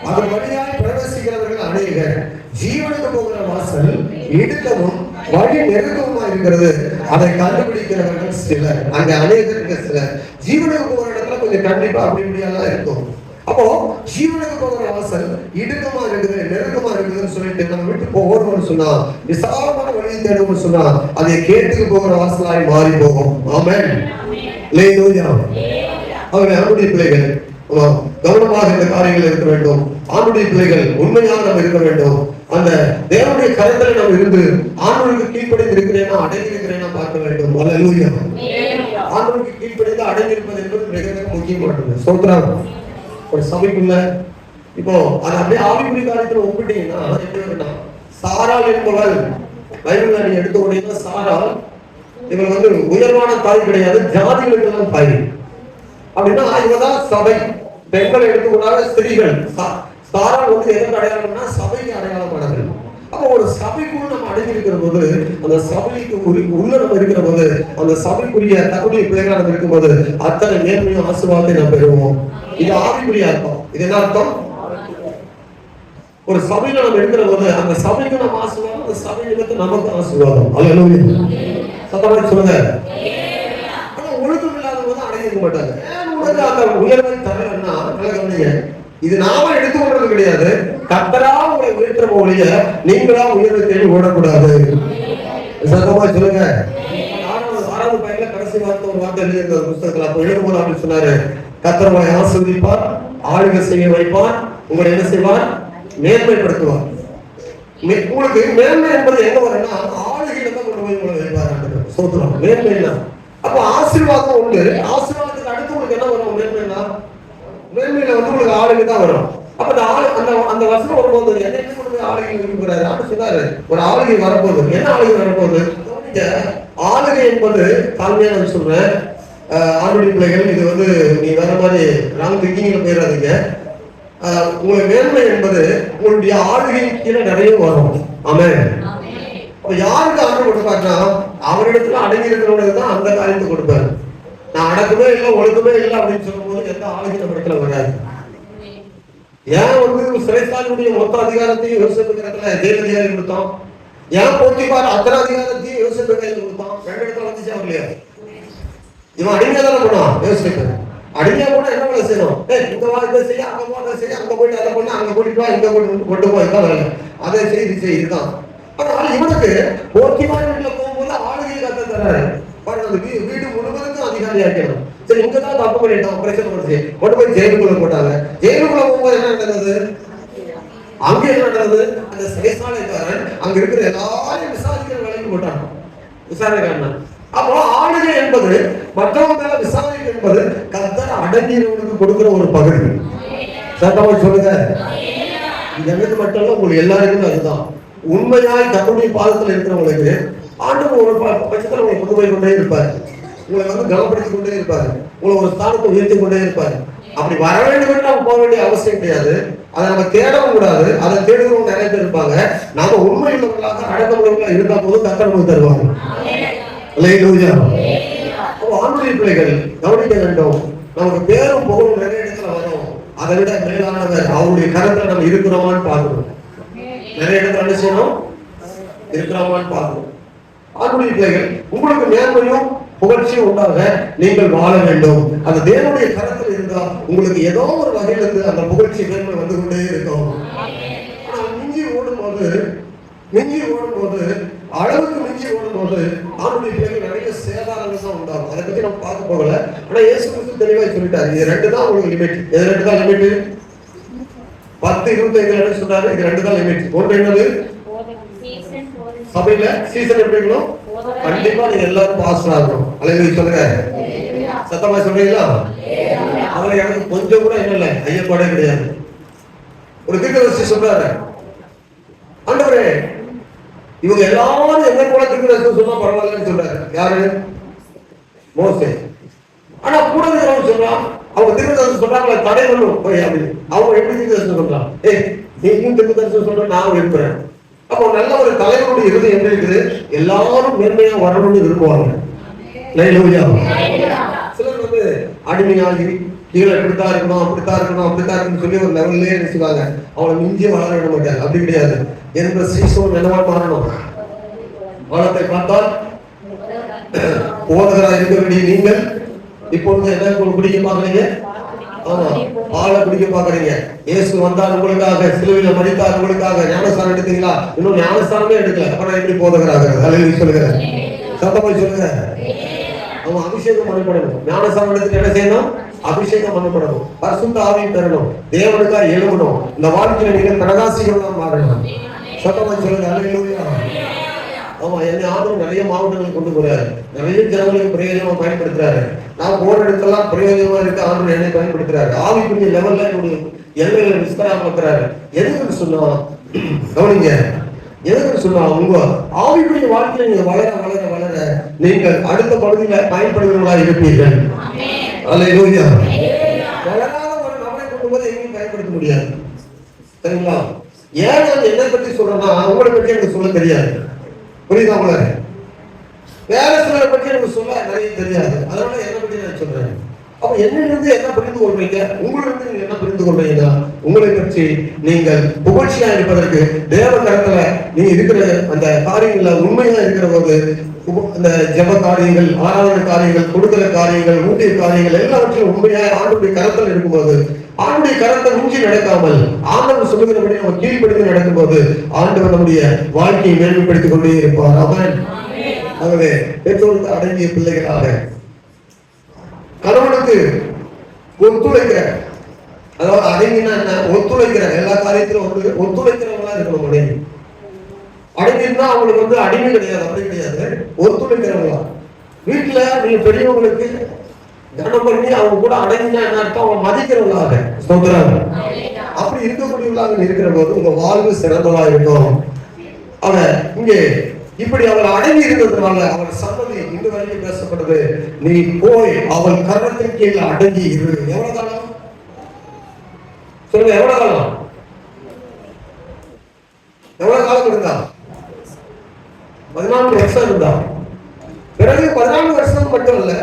அதன் வழியாய் பிரவேசிக்கிறவர்கள் அநேகர். ஜீவனுக்கு போகிற வாசல் இடுக்கமும் வழி நெருக்கமா இருக்கிறது, அதை கண்டுபிடிக்கிறவர்கள் சிலர். அங்க அநேகருக்கு சிலர். ஜீவனுக்கு போகிற இடத்துல கொஞ்சம் கண்டிப்பா அப்படி இப்படியெல்லாம் இருக்கும். அப்போ ஜீவனுக்கு போகிற வாசல் இடுக்கமா இருக்குது, நெருக்கமா இருக்குதுன்னு சொல்லிட்டு நம்ம விட்டு போகணும்னு சொன்னா, விசாலமான வழியை தேடணும்னு சொன்னா, அதை கேட்டுக்கு போகிற வாசலாய் மாறி போகும். ஆமென். அல்லேலூயா. அவர்கள் ஆண்டுடைய பிள்ளைகள் கவனமாக இந்த காரியங்கள் இருக்க வேண்டும். ஆண்டுடைய பிள்ளைகள் உண்மையாக நம்ம இருக்க வேண்டும். அந்த தேவனுடைய கரத்தில் நம்ம இருந்து ஆண்டவருக்கு கீழ்ப்படிந்து இருக்கிறேன்னா அடங்கி இருக்கிறேன்னா பார்க்க வேண்டும். அல்லேலூயா. ஆண்டவருக்கு கீழ்ப்படிந்து அடங்கி இருப்பது என்பது மிக மிக முக்கியமானது. ஸ்தோத்திரம். ஒரு சபைக்குள்ள இப்போ அது அப்படியே ஆவிக்குரிய காரியத்துல ஒப்பிட்டீங்கன்னா எப்படி வரும்னா, சாராள் என்பவள் பைபிள்ல நீ எடுத்த உடனே சாராள் இவள் வந்து உயர்வான தாய் கிடையாது, ஜாதிகளுக்கு தான் தாய். அப்படின்னா இவதான் சபை. பெண்களை எடுத்துக்கூடாத ஸ்திரீகள். சாராள் வந்து எதற்கு அடையாளம்னா சபைக்கு அடையாளமானது. அப்போ ஒரு சபைக்குள்ள நம்ம அடங்கி இருக்கிற போது, அந்த சபைக்கு உள்ள நம்ம இருக்கிற போது, அந்த சபைக்குரிய தகுதியை பிள்ளைகள் நம்ம இருக்கும் போது அத்தனை நேர்மையும் ஆசீர்வாதத்தை நம்ம பெறுவோம். இது ஆவிக்குரிய அர்த்தம். இது என்ன அர்த்தம்? ஒரு சபையில நம்ம இருக்கிற போது அந்த சபைக்கு நம்ம ஆசீர்வாதம், அந்த சபைக்கு நமக்கு ஆசீர்வாதம். அல்லேலூயா. சத்தமா சொல்லுங்க. ஆனா ஒழுக்கம் இல்லாத போது இருக்க மாட்டாங்க. ஏன் உனக்கு அந்த உயர்வை தரலன்னா கவனிங்க, இது நாம எடுத்துக்கொண்டது கிடையாது. கர்த்தரா உங்களை உயர்த்துற ஒழிய நீங்களா உயர்வை தேடி ஓடக்கூடாது. சத்தமா சொல்லுங்க. ஆறாவது பையன்ல கடைசி வார்த்தை ஒரு வார்த்தை எழுதியிருந்த புத்தகத்துல அப்ப எழுதும்போது அப்படின்னு சொன்னாரு, கர்த்தர் உங்களை ஆசீர்வதிப்பார், ஆளுகை செய்ய வைப்பார், உங்களை என்ன செய்வார், மேன்மைப்படுத்துவார். உங்களுக்கு மேன்மை என்பது எங்க வரும்னா ஆளுகையில தான் கொண்டு போய் உங்களை வைப்பார். சோத்திரம் மேன்மைனா அப்ப ஆசீர்வாதம் உண்டு. ஆசீர்வாதத்துக்கு அடுத்து உங்களுக்கு என்ன வரும்? மேன்மைனா மேன்மையில வந்து உங்களுக்கு ஆளுகை தான் வரும். அப்ப அந்த வசனம் வரும்போது என்ன கொண்டு போய் ஆளுகை விரும்புகிறாரு அப்படின்னு சொன்னாரு. ஒரு ஆளுகை வரப்போகுது. என்ன ஆளுகை வரப்போகுது? ஆளுகை என்பது தாழ்மையான சொல்றேன் ஆளுடைய பிள்ளைகள், இது வந்து நீ வேற மாதிரி ராங் திங்கிங்ல போயிடாதீங்க. உங்களுடைய மேன்மை என்பது உங்களுடைய ஆளுகை கீழே நிறைய வரும். ஆமென். யாருக்கு ஆண்டு கொடுப்பாருன்னா அவரிடத்துல அடங்கி இருக்கிறவங்களுக்கு தான் அந்த காரியத்தை கொடுப்பாரு. நான் அடக்கமே இல்லை ஒழுக்கமே இல்லை அப்படின்னு சொல்லும் போது எந்த ஆளுகை நம்ம இடத்துல வராது. ஏன் வந்து சிறைசாலையுடைய மொத்த அதிகாரத்தையும் யோசிப்பு இடத்துல ஜெயில் அதிகாரி கொடுத்தோம்? ஏன் போட்டிப்பார் அத்தனை அதிகாரத்தையும் யோசிப்பு கையில் கொடுத்தோம்? ரெண்டு இடத்துல வந்துச்சு அவர் இல்லையா? இவன் அடிமையா தானே பண்ணுவான். யோசிப்பு அடிமையா போனா என்ன வேலை செய்யணும்? இங்க வா இதை செய்ய, அங்க போ அதை செய்ய, அங்க போயிட்டு அதை பண்ண, அங்க போயிட்டு வா, இங்க கொண்டு போ, இதுதான் வேலை. அதை செய் இது செய், இதுதான். ஆனா இவனுக்கு போக்கிமான வீட்டுல போகும்போது ஆளுகையை கத்த தர்றாரு. வீடு முழுவதுக்கும் அதிகாரி ஆக்கணும். சரி, இங்கதான் தப்பு பண்ணிட்டோம், பிரச்சனை பண்ணுச்சு, கொண்டு போய் ஜெயிலுக்குள்ள போட்டாங்க. ஜெயிலுக்குள்ள போகும்போது என்ன நடந்தது? அங்க என்ன நடந்தது? அந்த சிறைசாலைக்காரன் அங்க இருக்கிற எல்லாரையும் விசாரிக்கிற வேலைக்கு போட்டாங்க. விசாரணைக்காரன். அப்போ ஆளுகை என்பது மற்றவங்க மேல விசாரணை என்பது கர்த்தர் அடங்கியவனுக்கு கொடுக்கிற ஒரு பகுதி. சத்தமா சொல்லுங்க. எனக்கு மட்டும் இல்ல, உங்களுக்கு எல்லாருக்குமே அதுதான். உண்மையாய் கர்த்தருடைய பாதத்தில் இருக்கிறவங்களுக்கு ஆண்டவர் ஒரு பட்சத்தில் உங்களை கொண்டு போய் கொண்டே இருப்பாரு. உங்களை வந்து கவனப்படுத்திக் கொண்டே இருப்பாரு. உங்களை ஒரு ஸ்தானத்தை உயர்த்தி கொண்டே இருப்பாரு. அப்படி வர வேண்டும் என்று நம்ம போக வேண்டிய அவசியம் கிடையாது. அதை நம்ம தேடவும் கூடாது. அதை தேடுறவங்க நிறைய பேர் இருப்பாங்க. நாம உண்மை உள்ளவர்களாக அடக்கமுள்ளவர்களாக இருந்தா போதும் கர்த்தர் நமக்கு தருவாங்க. ஆண்டைய பிள்ளைகள் கவனிக்க வேண்டும். நமக்கு பேரும் புகழும் நிறைய இடத்துல வரும். அதை விட மேலானவர் அவருடைய கரத்துல நம்ம இருக்கிறோமான்னு பார்க்கணும். நிறைய இடத்துல என்ன செய்யணும்? இருக்கிறோமான்னு பார்க்கணும். ஆண்டைய பிள்ளைகள் உங்களுக்கு மேன்மையும் புகழ்ச்சியும் உண்டாக நீங்கள் வாழ வேண்டும். அந்த தேவனுடைய கரத்தில் இருந்தா உங்களுக்கு ஏதோ ஒரு வகையில இருந்து அந்த புகழ்ச்சி மேன்மை வந்து கொண்டே இருக்கும். ஆனா மிஞ்சி ஓடும்போது அளவுக்கு மிஞ்சி ஓடும்போது ஆணுடைய பிள்ளைகள் நிறைய சேதாரங்கள் தான் உண்டாகும். அதை பத்தி நம்ம பார்க்க போகல. ஆனா இயேசு கிறிஸ்து தெளிவாக சொல்லிட்டாரு, இது ரெண்டு தான் உங்களுக்கு லிமிட். இது ரெண்டு தான் லிமிட். 10:25 என்ன சொல்றாரு? இது ரெண்டு தான் லிமிட். ஒன்று என்னது? சபையில சீசன் எப்படிங்களோ கண்டிப்பா நீங்க எல்லாரும் பாஸ் ஆகணும். அல்லேலூயா சொல்லுங்க. சத்தமா சொல்றீங்களா? அவரை எனக்கு கொஞ்சம் கூட என்ன இல்லை, ஐயப்பாடே கிடையாது. ஒரு தீர்க்கதரிசி சொல்றாரு, ஆண்டவரே இவங்க எல்லாரும் என்ன போல தீர்க்கதரிசி சொன்னா பரவாயில்லன்னு சொல்றாரு. யாரு? மோசே. ஆனா கூட இருக்கிறவங்க சொல்றான், அவங்க தீர்க்கதரிசி சொல்றாங்களே தடை பண்ணும் போய் அப்படின்னு. அவங்க எப்படி தீர்க்கதரிசி சொல்றான்? நீங்களும் தீர்க்கதரிசி சொல்ற, நான் விரும்புறேன். அப்போ நல்ல ஒரு தலைவருடைய இறுதி என்ன இருக்குது? எல்லாரும் மேன்மையா வரணும்னு விரும்புவாங்க. சிலர் வந்து அடிமையாகி கீழே இப்படித்தான் இருக்கணும், அப்படித்தான் இருக்கணும், அப்படித்தான் இருக்கணும்னு சொல்லி ஒரு லெவல்லே நினைச்சுவாங்க. அவளை மிஞ்சி வளர விட மாட்டாங்க. அப்படி கிடையாது. என்ற சீசன் என்னவா மாறணும்? வானத்தை பார்த்தால் போதகராக இருக்க வேண்டிய நீங்கள் இப்பொழுது என்ன குடிக்க பாக்குறீங்க? ஆமா, பாலை குடிக்க பாக்குறீங்க. இயேசு வந்தார் உங்களுக்காக, சிலுவையில மரித்தார் உங்களுக்காக. ஞானஸ்தானம் எடுத்தீங்களா? இன்னும் ஞானஸ்தானமே எடுக்கல. அப்புறம் எப்படி போதகராக? அல்லேலூயா சொல்லுங்க. சத்தமா சொல்லுங்க. அவன் அபிஷேகம் பண்ணப்படணும். ஞானஸ்தானம் எடுத்துட்டு என்ன செய்யணும்? அபிஷேகம் பண்ணப்படணும். பரிசுத்த ஆவியை பெறணும். தேவனுக்காக எழுமணும். இந்த வாழ்க்கையில நீங்க பிரகாசிகளா மாறணும். சத்தமா சொல்லுங்க. அல்லேலூயா. ஆமா, என்னை ஆண்டவர் நிறைய மாவட்டங்களுக்கு கொண்டு போறாரு. நிறைய ஜனங்களுக்கு பிரயோஜனமா பயன்படுத்துறாரு. நான் போற இடத்தெல்லாம் பிரயோஜனமா இருக்க ஆண்டவர் என்னை பயன்படுத்துறாரு. ஆவிக்குரிய லெவல்ல என்னுடைய எல்லைகளை விஸ்தாரமாக்குறாரு. எதுக்கு சொன்னா கவனிங்க, எதுக்கு சொன்னா உங்க ஆவிக்குரிய வாழ்க்கையில நீங்க வளர வளர வளர நீங்கள் அடுத்த பகுதியில பயன்படுகிறவர்களா இருப்பீர்கள். அல்லேலூயா. வளராத ஒரு நபரை கொண்டு போது எங்கேயும் பயன்படுத்த முடியாது. சரிங்களா? ஏன் நான் என்னை பற்றி சொல்றேன்னா உங்களை பற்றி எனக்கு சொல்ல தெரியாது. புரியுதா உங்களுக்கு? வேற சிலரை பற்றி எனக்கு சொல்ல நிறைய தெரியாது. அதனால என்ன பற்றி நான் சொல்றேன். அப்ப என்னிலிருந்து என்ன புரிந்து கொள்வீங்க? உங்களிருந்து நீங்க என்ன புரிந்து எடுத்துக்கொண்டீங்கன்னா உங்களை பற்றி நீங்கள் புகழ்ச்சியா இருப்பதற்கு தேவ கரத்துல நீங்க இருக்கிற அந்த காரியங்கள்ல உண்மையா இருக்கிற போது அந்த ஜெப காரியங்கள், ஆராதனை காரியங்கள், கொடுக்கிற காரியங்கள், ஊதிய காரியங்கள் எல்லாவற்றையும் உண்மையா ஆண்டுடைய கரத்தில் இருக்கும்போது, ஆண்டுடைய கரத்தை மிஞ்சி நடக்காமல் ஆண்டவர் சொல்லுகிறபடி நம்ம கீழ்ப்படுத்தி நடக்கும்போது ஆண்டவர் நம்முடைய வாழ்க்கையை மேன்மைப்படுத்திக் கொண்டே இருப்பார். ஆமென். ஆகவே பெற்றோருக்கு அடங்கிய பிள்ளைகளாக கணவனுக்கு ஒத்துழைக்கிற, அதாவது அடங்கினா என்ன, ஒத்துழைக்கிற எல்லா காரியத்திலும் ஒத்துழைக்கிறவங்களா இருக்கணும். மனைவி அடங்கினா அவங்களுக்கு அடிமை கிடையாது, அப்படி கிடையாது, ஒத்துழைக்கிறவங்களா. வீட்டுல நீங்க பெரியவங்களுக்கு கனம் பண்ணி அவங்க கூட அடங்கினா என்ன அர்த்தம், அவங்க மதிக்கிறவங்களாக சொல்றாங்க. அப்படி இருக்கக்கூடியவங்களாக இருக்கிற போது உங்க வாழ்வு சிறந்ததா இருக்கும். அவன் இங்கே இப்படி அவள் அடங்கி இருந்ததுனால அவள் சன்னதி இன்று வரைக்கும் பேசப்படுது. நீ போய் அவள் கரணத்தின் கீழே அடங்கி இரு. எவ்வளவு காலம் சொல்லுங்க, எவ்வளவு காலம், எவ்வளவு காலம் இருந்தா? 14 வருஷம் இருந்தா. பிறகு 14 வருஷம் மட்டும் இல்ல,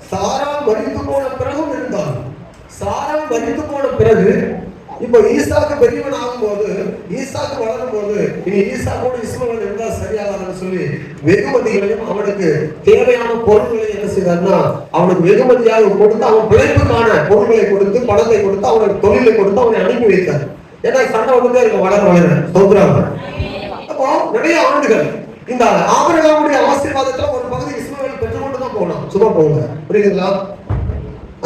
சாரா மரித்து போன பிறகும் இருந்தான். சாரா மரித்து போன பிறகு இப்ப ஈசாக்கு பெரியவன் ஆகும் போது, ஈசாக்கு வளரும் போது, இனி ஈசாக்கோடு இஸ்மவேல் இருந்தா சரியாதான்னு சொல்லி வெகுமதிகளையும் அவனுக்கு தேவையான பொருட்களை என்ன செய்தார்னா அவனுக்கு வெகுமதியாக கொடுத்து, அவன் பிழைப்புக்கான பொருட்களை கொடுத்து, பணத்தை கொடுத்து, அவனுக்கு தொழிலை கொடுத்து அவனை அனுப்பி வைத்தார். ஏன்னா சண்டை வந்துட்டே இருக்க வளர வளர சொல்றாங்க. அப்போ நிறைய ஆண்டுகள் இந்த ஆபிரகாமுடைய ஆசீர்வாதத்துல ஒரு பகுதி இஸ்மவேல் பெற்றுக்கொண்டு தான் போனான். சும்மா போங்க, புரியுதுங்களா?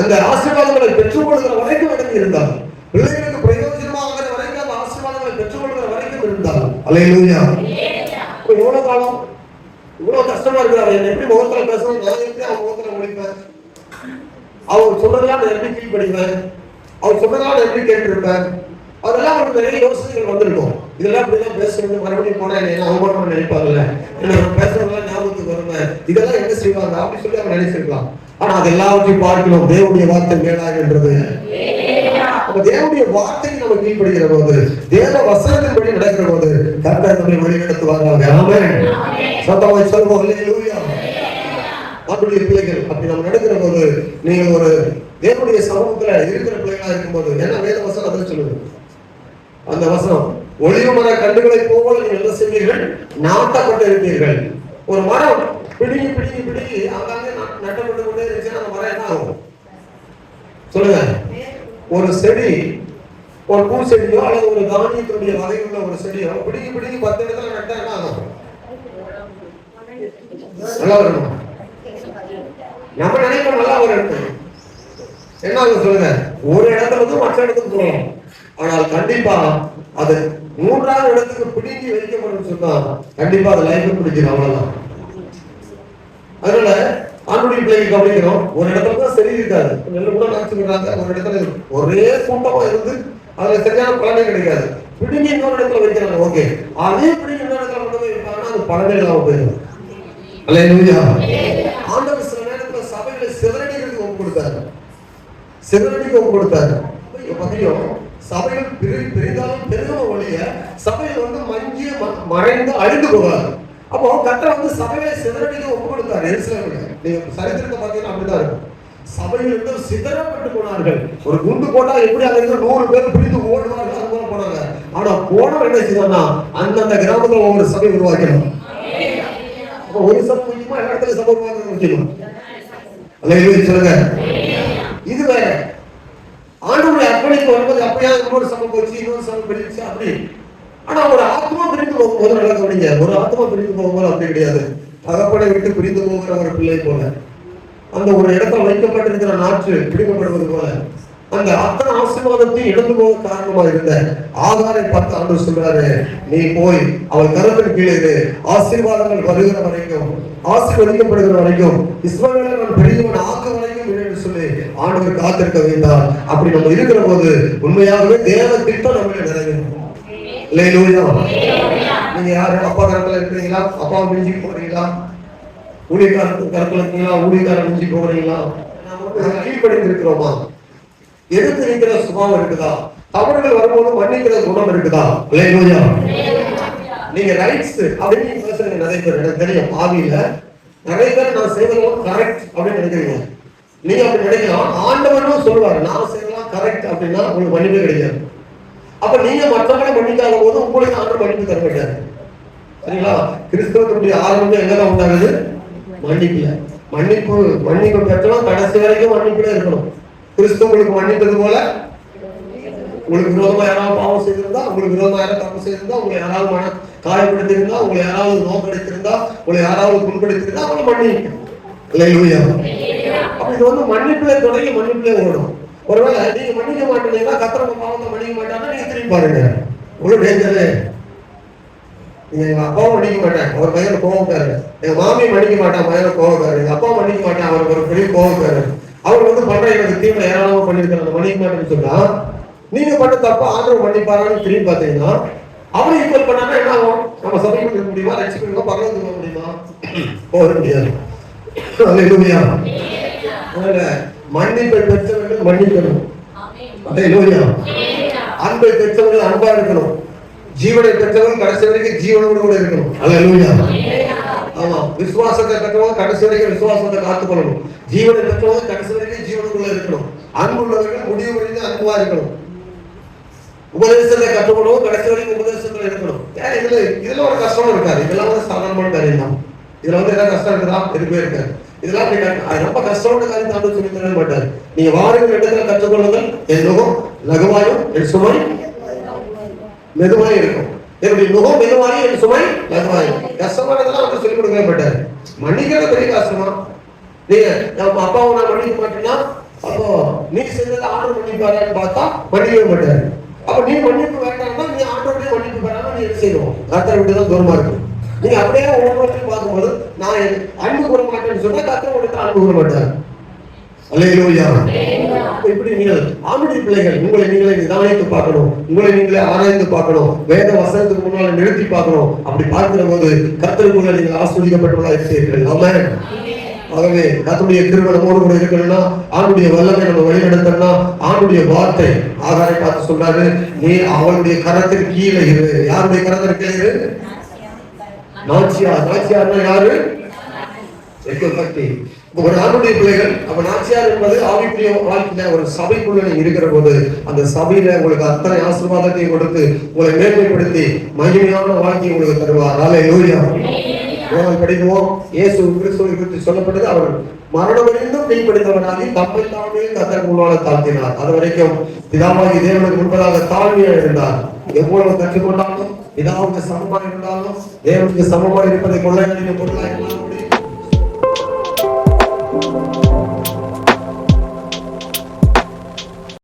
அந்த ஆசீர்வாதங்களை பெற்றுக்கொள்கிற வரைக்கும் அடங்கி இருந்தார். பிள்ளைகளுக்கு பிரயோஜனமாகிற வரைக்கும் அந்த ஆசீர்வாதங்களை பெற்றுக்கொள்கிற வரைக்கும் இருந்தார். அல்லேலூயா. எவ்வளவு காலம், இவ்வளவு கஷ்டமா இருக்கிறார். என்ன எப்படி முகத்துல பேசணும், நான் எப்படி அவன் முகத்துல முடிப்பேன், அவர் சொல்றதெல்லாம் நான் எப்படி கீழ்படிப்பேன், அவர் சொல்றதெல்லாம் நான் எப்படி கேட்டிருப்பேன், அதெல்லாம் அவருக்கு நிறைய யோசனைகள் வந்திருக்கும். இதெல்லாம் இப்படிலாம் பேசுறது, மறுபடியும் போனா என்ன அவமானம் நினைப்பாங்கல்ல, என்ன பேசுறதெல்லாம் ஞாபகத்துக்கு வருங்க, இதெல்லாம் என்ன செய்வாங்க அப்படி சொல்லி அவங்க நினைச்சிருக்கலாம். ஆனா அது எல்லாவற்றையும் பார்க்கணும். தேவனுடைய வார்த்தை மேலாக என்றது. தேவனுடைய வார்த்தைக்கு நம்ம கீழ்படுகிற போது, தேவ வசனத்தின்படி நடக்கிற போது கர்த்தர் நம்மை வழி நடத்துவாராக. ஆமென். சத்தமாய் சொல்லுவோம் அல்லேலூயா. நம்முடைய பிள்ளைகள் அப்படி நம்ம நடக்கிற போது, நீங்கள் ஒரு தேவனுடைய சமூகத்துல இருக்கிற பிள்ளைகளா இருக்கும்போது, என்ன வேத வசனம் அதை சொல்லுது, அந்த வசனம், ஒளிவு மர கண்டுகளை போல நீங்கள் என்ன செய்வீர்கள், நாட்டப்பட்டு இருப்பீர்கள். ஒரு மரம் பிடிங்கி பிடிங்கி பிடிங்கி அங்கங்கே நட்டப்பட்டு கொண்டே இருந்துச்சுன்னா அந்த மரம் என்ன ஆகும் சொல்லுங்க? ஒரு செடி, ஒரு பூ செடியோ அல்லது ஒரு தானியத்தினுடைய வகையுள்ள ஒரு செடியோ பிடிங்கி பிடிங்கி 10 இடத்துல நட்டா என்ன ஆகும்? நல்லா வரணும். நம்ம நினைப்போம் நல்லா ஒரு இடத்துல என்ன ஆகும் சொல்லுங்க? ஒரு இடத்துல இருந்து மற்ற இடத்துக்கு போகலாம். ஆனால் கண்டிப்பா அது 3ஆவது இடத்துக்கு பிடிங்கி வைக்கப்படும் சொன்னா கண்டிப்பா அது லைஃப் பிடிச்சிடும். அவ்வளவுதான். அதனால ஆண்டுடைய பிள்ளைக்கு கவனிக்கிறோம். ஒரு இடத்துல தான் சரி இருக்காது, நெல்லு கூட நினைச்சுக்கிறாங்க. ஒரு இடத்துல ஒரே கூட்டமா இருந்து அதுல சரியான பலனே கிடைக்காது. பிடிங்கி இன்னொரு இடத்துல வைக்கிறாங்க, ஓகே. அதே பிடிங்கி இன்னொரு இடத்துல கொண்டு போய் வைப்பாங்கன்னா அது பலனே இல்லாம போயிடும். அல்லேலூயா. ஆண்டவர் சில நேரத்துல சபைகளை சிதறடிக்கிறதுக்கு ஒப்பு கொடுத்தாரு, சிதறடிக்கு ஒப்பு கொடுத்தாரு. பகையும் சபைகள் பெரிதாலும் பெருக ஒழிய சபையில் மஞ்சி மறைந்து அழிந்து போவார். அப்போ கர்த்தர் சபையை சிதறடிக்க ஒப்பு கொடுத்தார். எருசலேமில் நீங்க சரித்திரத்தை பார்த்தீங்கன்னா அப்படிதான் இருக்கும். சபையில் சிதறப்பட்டு போனார்கள். ஒரு குண்டு போட்டா எப்படி அங்க இருந்து 100 பேர் பிடித்து ஓடுவார்கள், அது போல போனாங்க. ஆனா போனவன் என்ன செய்யணும்னா அந்தந்த கிராமத்துல ஒவ்வொரு சபை உருவாக்கணும். அப்போ ஒரு சபை முக்கியமா எல்லா இடத்துல சபை உருவாக்க முக்கியம். அல்லேலூயா சொல்லுங்க. இது வேற. ஆண்டவருடைய அர்ப்பணிப்பு வரும்போது அப்பயா இன்னொரு சபை போச்சு, இன்னொரு சபை பிரிச்சு அப்படி. ஆனா ஒரு ஆத்மா பிரிந்து போகும்போது நல்லா கவனிங்க. ஒரு ஆத்மா பிரிந்து போகும்போது அப்படி கிடையாது. தகப்பனை விட்டு பிரிந்து போகிற ஒரு பிள்ளை போல, அந்த ஒரு இடத்துல வைக்கப்பட்டிருக்கிற நாற்று பிடிக்கப்படுவது போல, அந்த அத்தனை ஆசீர்வாதத்தையும் இழந்து போக காரணமா இருந்த ஆகாரை பார்த்து ஆண்டவர் சொல்றாரு, நீ போய் அவள் கரத்தின் கீழே ஆசீர்வாதங்கள் வருகிற வரைக்கும், ஆசீர்வதிக்கப்படுகிற வரைக்கும், இஸ்மவேலை நான் பெரியவன் ஆக்க வரைக்கும் என்று சொல்லி ஆண்டவர் காத்திருக்க வேண்டாம். அப்படி நம்ம இருக்கிற போது உண்மையாகவே தேவ திட்டம் நம்மள நிறைவேறும். அல்லேலூயா. நீங்க யாரு அப்பா கரத்துல இருக்கிறீங்களா? அப்பா மிஞ்சி போறீங்களா? ஊழியக்காரத்து கரத்துல இருக்கீங்களா? ஊழியக்காரன் மிஞ்சி போறீங்களா? கீழ்படிந்து இருக்கிறோமா? எதிர்த்து நிற்கிற சுபாவம் இருக்குதா? தவறுகள் வரும்போது மன்னிக்கிற குணம் இருக்குதா? அல்லேலூயா. நீங்க ரைட்ஸ் அப்படின்னு பேசுறீங்க நிறைய பேர். எனக்கு தெரியும் ஆவியில நிறைய பேர் நான் செய்வதெல்லாம் கரெக்ட் அப்படின்னு நினைக்கிறீங்க. நீங்க அப்படி நினைக்கலாம். ஆண்டவனும் சொல்லுவாரு நான் செய்யலாம் கரெக்ட் அப்படின்னா உங்களுக்கு மன்னிப்பு கிடைக்காது. அப்ப நீங்க மற்றவங்களை மன்னிக்காத போது உங்களுக்கு ஆண்டவர் மன்னிப்பு தர மாட்டாரு. சரிங்களா? கிறிஸ்தவத்துடைய ஆரம்பம் எங்கதான் உண்டாகுது? மன்னிப்புல. மன்னிப்பு பெற்றோம் கடைசி வரைக்கும் மன்னிப்புல இருக்கணும். கிறிஸ்தவங்களுக்கு மன்னித்தது போல உங்களுக்கு விரோதமா யாராவது பாவம் செய்திருந்தா, உங்களுக்கு விரோதமா யாராவது தப்பு செய்திருந்தா, உங்களை யாராவது காயப்படுத்திருந்தா, உங்களை யாராவது நோக்கடித்திருந்தா, உங்களை யாராவது புண்படுத்திருந்தா அவங்களை மன்னிக்க. அல்லேலூயா. அப்ப இது மன்னிப்புல தொடங்கி மன்னிப்புல ஓடும். ஒருவேளை நீங்க மன்னிக்க மாட்டீங்கன்னா, கர்த்தர் பாவத்தை மன்னிக்க மாட்டாங்கன்னா நீங்க திரும்பி பாருங்க. உங்களுக்கு டேஞ்சரு. எங்க அப்பாவும் மன்னிக்க மாட்டேன், அவர் பையனை கோவக்காரு. எங்க மாமியை மன்னிக்க மாட்டான், பையனை கோவக்காரு. எங்க அப்பா மன்னிக்க மாட்டேன், அவருக்கு ஒரு பெரிய கோவக்காரு. அவர் பண்ற எனக்கு தீமை ஏராளமா பண்ணிருக்காரு, மன்னிக்க மாட்டேன்னு சொன்னா நீங்க பண்ண தப்ப ஆண்டவர் மன்னிப்பாரான்னு திரும்பி பார்த்தீங்கன்னா அவரை ஈக்குவல் பண்ணாம என்ன ஆகும்? நம்ம சபைக்கு இருக்க முடியுமா? ரட்சிக்க பரலோகத்துக்கு போக முடியுமா? போக முடியாது. அல்லேலூயா. அதனால மன்னிப்பை பெற்றவர்கள் மன்னிக்கணும். அல்லேலூயா. அன்பை பெற்றவர்கள் அன்பா இருக்கணும். ஜீவனை பெற்றவர்கள் கடைசி வரைக்கும் ஜீவனோடு கூட இருக்கணும். அல்லேலூயா. ஆமா, விசுவாசத்தை பெற்றவங்க கடைசி வரைக்கும் விசுவாசத்தை காத்துக்கொள்ளணும். ஜீவனை பெற்றவங்க கடைசி வரைக்கும் ஜீவனுக்குள்ள இருக்கணும். அன்புள்ளவர்கள் முடிவு முடிந்து அன்பா இருக்கணும். உபதேசத்தை கற்றுக்கொள்ளவும் கடைசி வரைக்கும் உபதேசத்துல இருக்கணும். இதுல ஒரு கஷ்டம் இருக்காது. இதெல்லாம் சாதாரணமான காரியம் தான். இதுல ஏதாவது கஷ்டம் இருக்குதா? இருக்கவே இருக்காது. இதெல்லாம் ரொம்ப கஷ்டமான காரியம் தான் சொல்லி தர மாட்டாரு. நீங்க வாருங்கள் இடத்துல கற்றுக்கொள்ளுங்கள், என் நுகம் லகுவாயும் என் சுமை மெதுவாயும் இருக்கும். என்னுடைய நுகம் மெதுவாயும் என் சுமை லகுவாயும். கஷ்டமானதெல்லாம் வந்து சொல்லிக் கொடுக்கவே மாட்டாரு. மன்னிக்கிறது பெரிய கஷ்டமா? நீங்க நம்ம அப்பாவை நான் மன்னிக்க மாட்டேன்னா அப்போ நீ செஞ்சதை ஆர்டர் மன்னிப்பாரான்னு பார்த்தா மன்னிக்கவே மாட்டாரு. அப்ப நீ மன்னிப்பு வேண்டாம்னா நீ ஆண்டவருடைய மன்னிப்பு பெறாம நீ என்ன செய்யணும்? கர்த்தரை விட்டு தான் தூரமா இருக்கு. நீங்க அப்படியே ஒவ்வொருத்தையும் பார்க்கும்போது நான் அன்பு கூற மாட்டேன்னு சொன்னா கர்த்தரை விட்டு அன்பு கூற மாட்டார். அல்லேலூயா. இப்படி நீங்கள் ஆண்டுடைய பிள்ளைகள் உங்களை நீங்களே நிதானித்து பார்க்கணும், உங்களை நீங்களே ஆராய்ந்து பார்க்கணும், வேத வசனத்துக்கு முன்னால நிறுத்தி பார்க்கணும். அப்படி பார்க்கிற போது கர்த்தருக்குள்ள நீங்கள் ஆசீர்வதிக்கப்பட்டவர்களாக இருக்கிறீர்கள். ஆமென். ஆகவே கர்த்தருடைய கிருபை நம்மோடு கூட இருக்கணும்னா, ஆண்டுடைய வல்லமை நம்ம வழி நடத்தணும்னா, ஆண்டுடைய வார்த்தை ஆகாரை பார்த்து சொல்றாரு, நீ அவளுடைய கரத்திற்கு கீழே இரு. யாருடைய கரத்திற்கு கீழே இரு? நாச்சியார். நாச்சியார்னா யாரு? ஒரு ஆண்டுடைய பிள்ளைகள். அப்ப நாச்சியார் என்பது ஆவிக்குரிய வாழ்க்கையில ஒரு சபைக்குள்ள இருக்கிற போது அந்த சபையில உங்களுக்கு அத்தனை ஆசீர்வாதத்தையும் கொடுத்து உங்களை மேன்மைப்படுத்தி மகிமையான வாழ்க்கையை உங்களுக்கு தருவார். அல்லேலூயா. படிக்குவோம். இயேசு கிறிஸ்துவை குறித்து சொல்லப்பட்டது, அவர் மரணமிருந்தும் மெய்ப்படுத்தவனாகி தம்மை தாமே கர்த்தருக்கு முன்னால தாழ்த்தினார். அது வரைக்கும் பிதாவாகி தேவனுக்கு முன்பதாக தாழ்மையா இருந்தார். எவ்வளவு கற்றுக்கொண்டாலும் பிதாவுக்கு சமமாக இருந்தாலும் தேவனுக்கு சமமாக இருப்பதை கொள்ளையடிக்க பொருளாக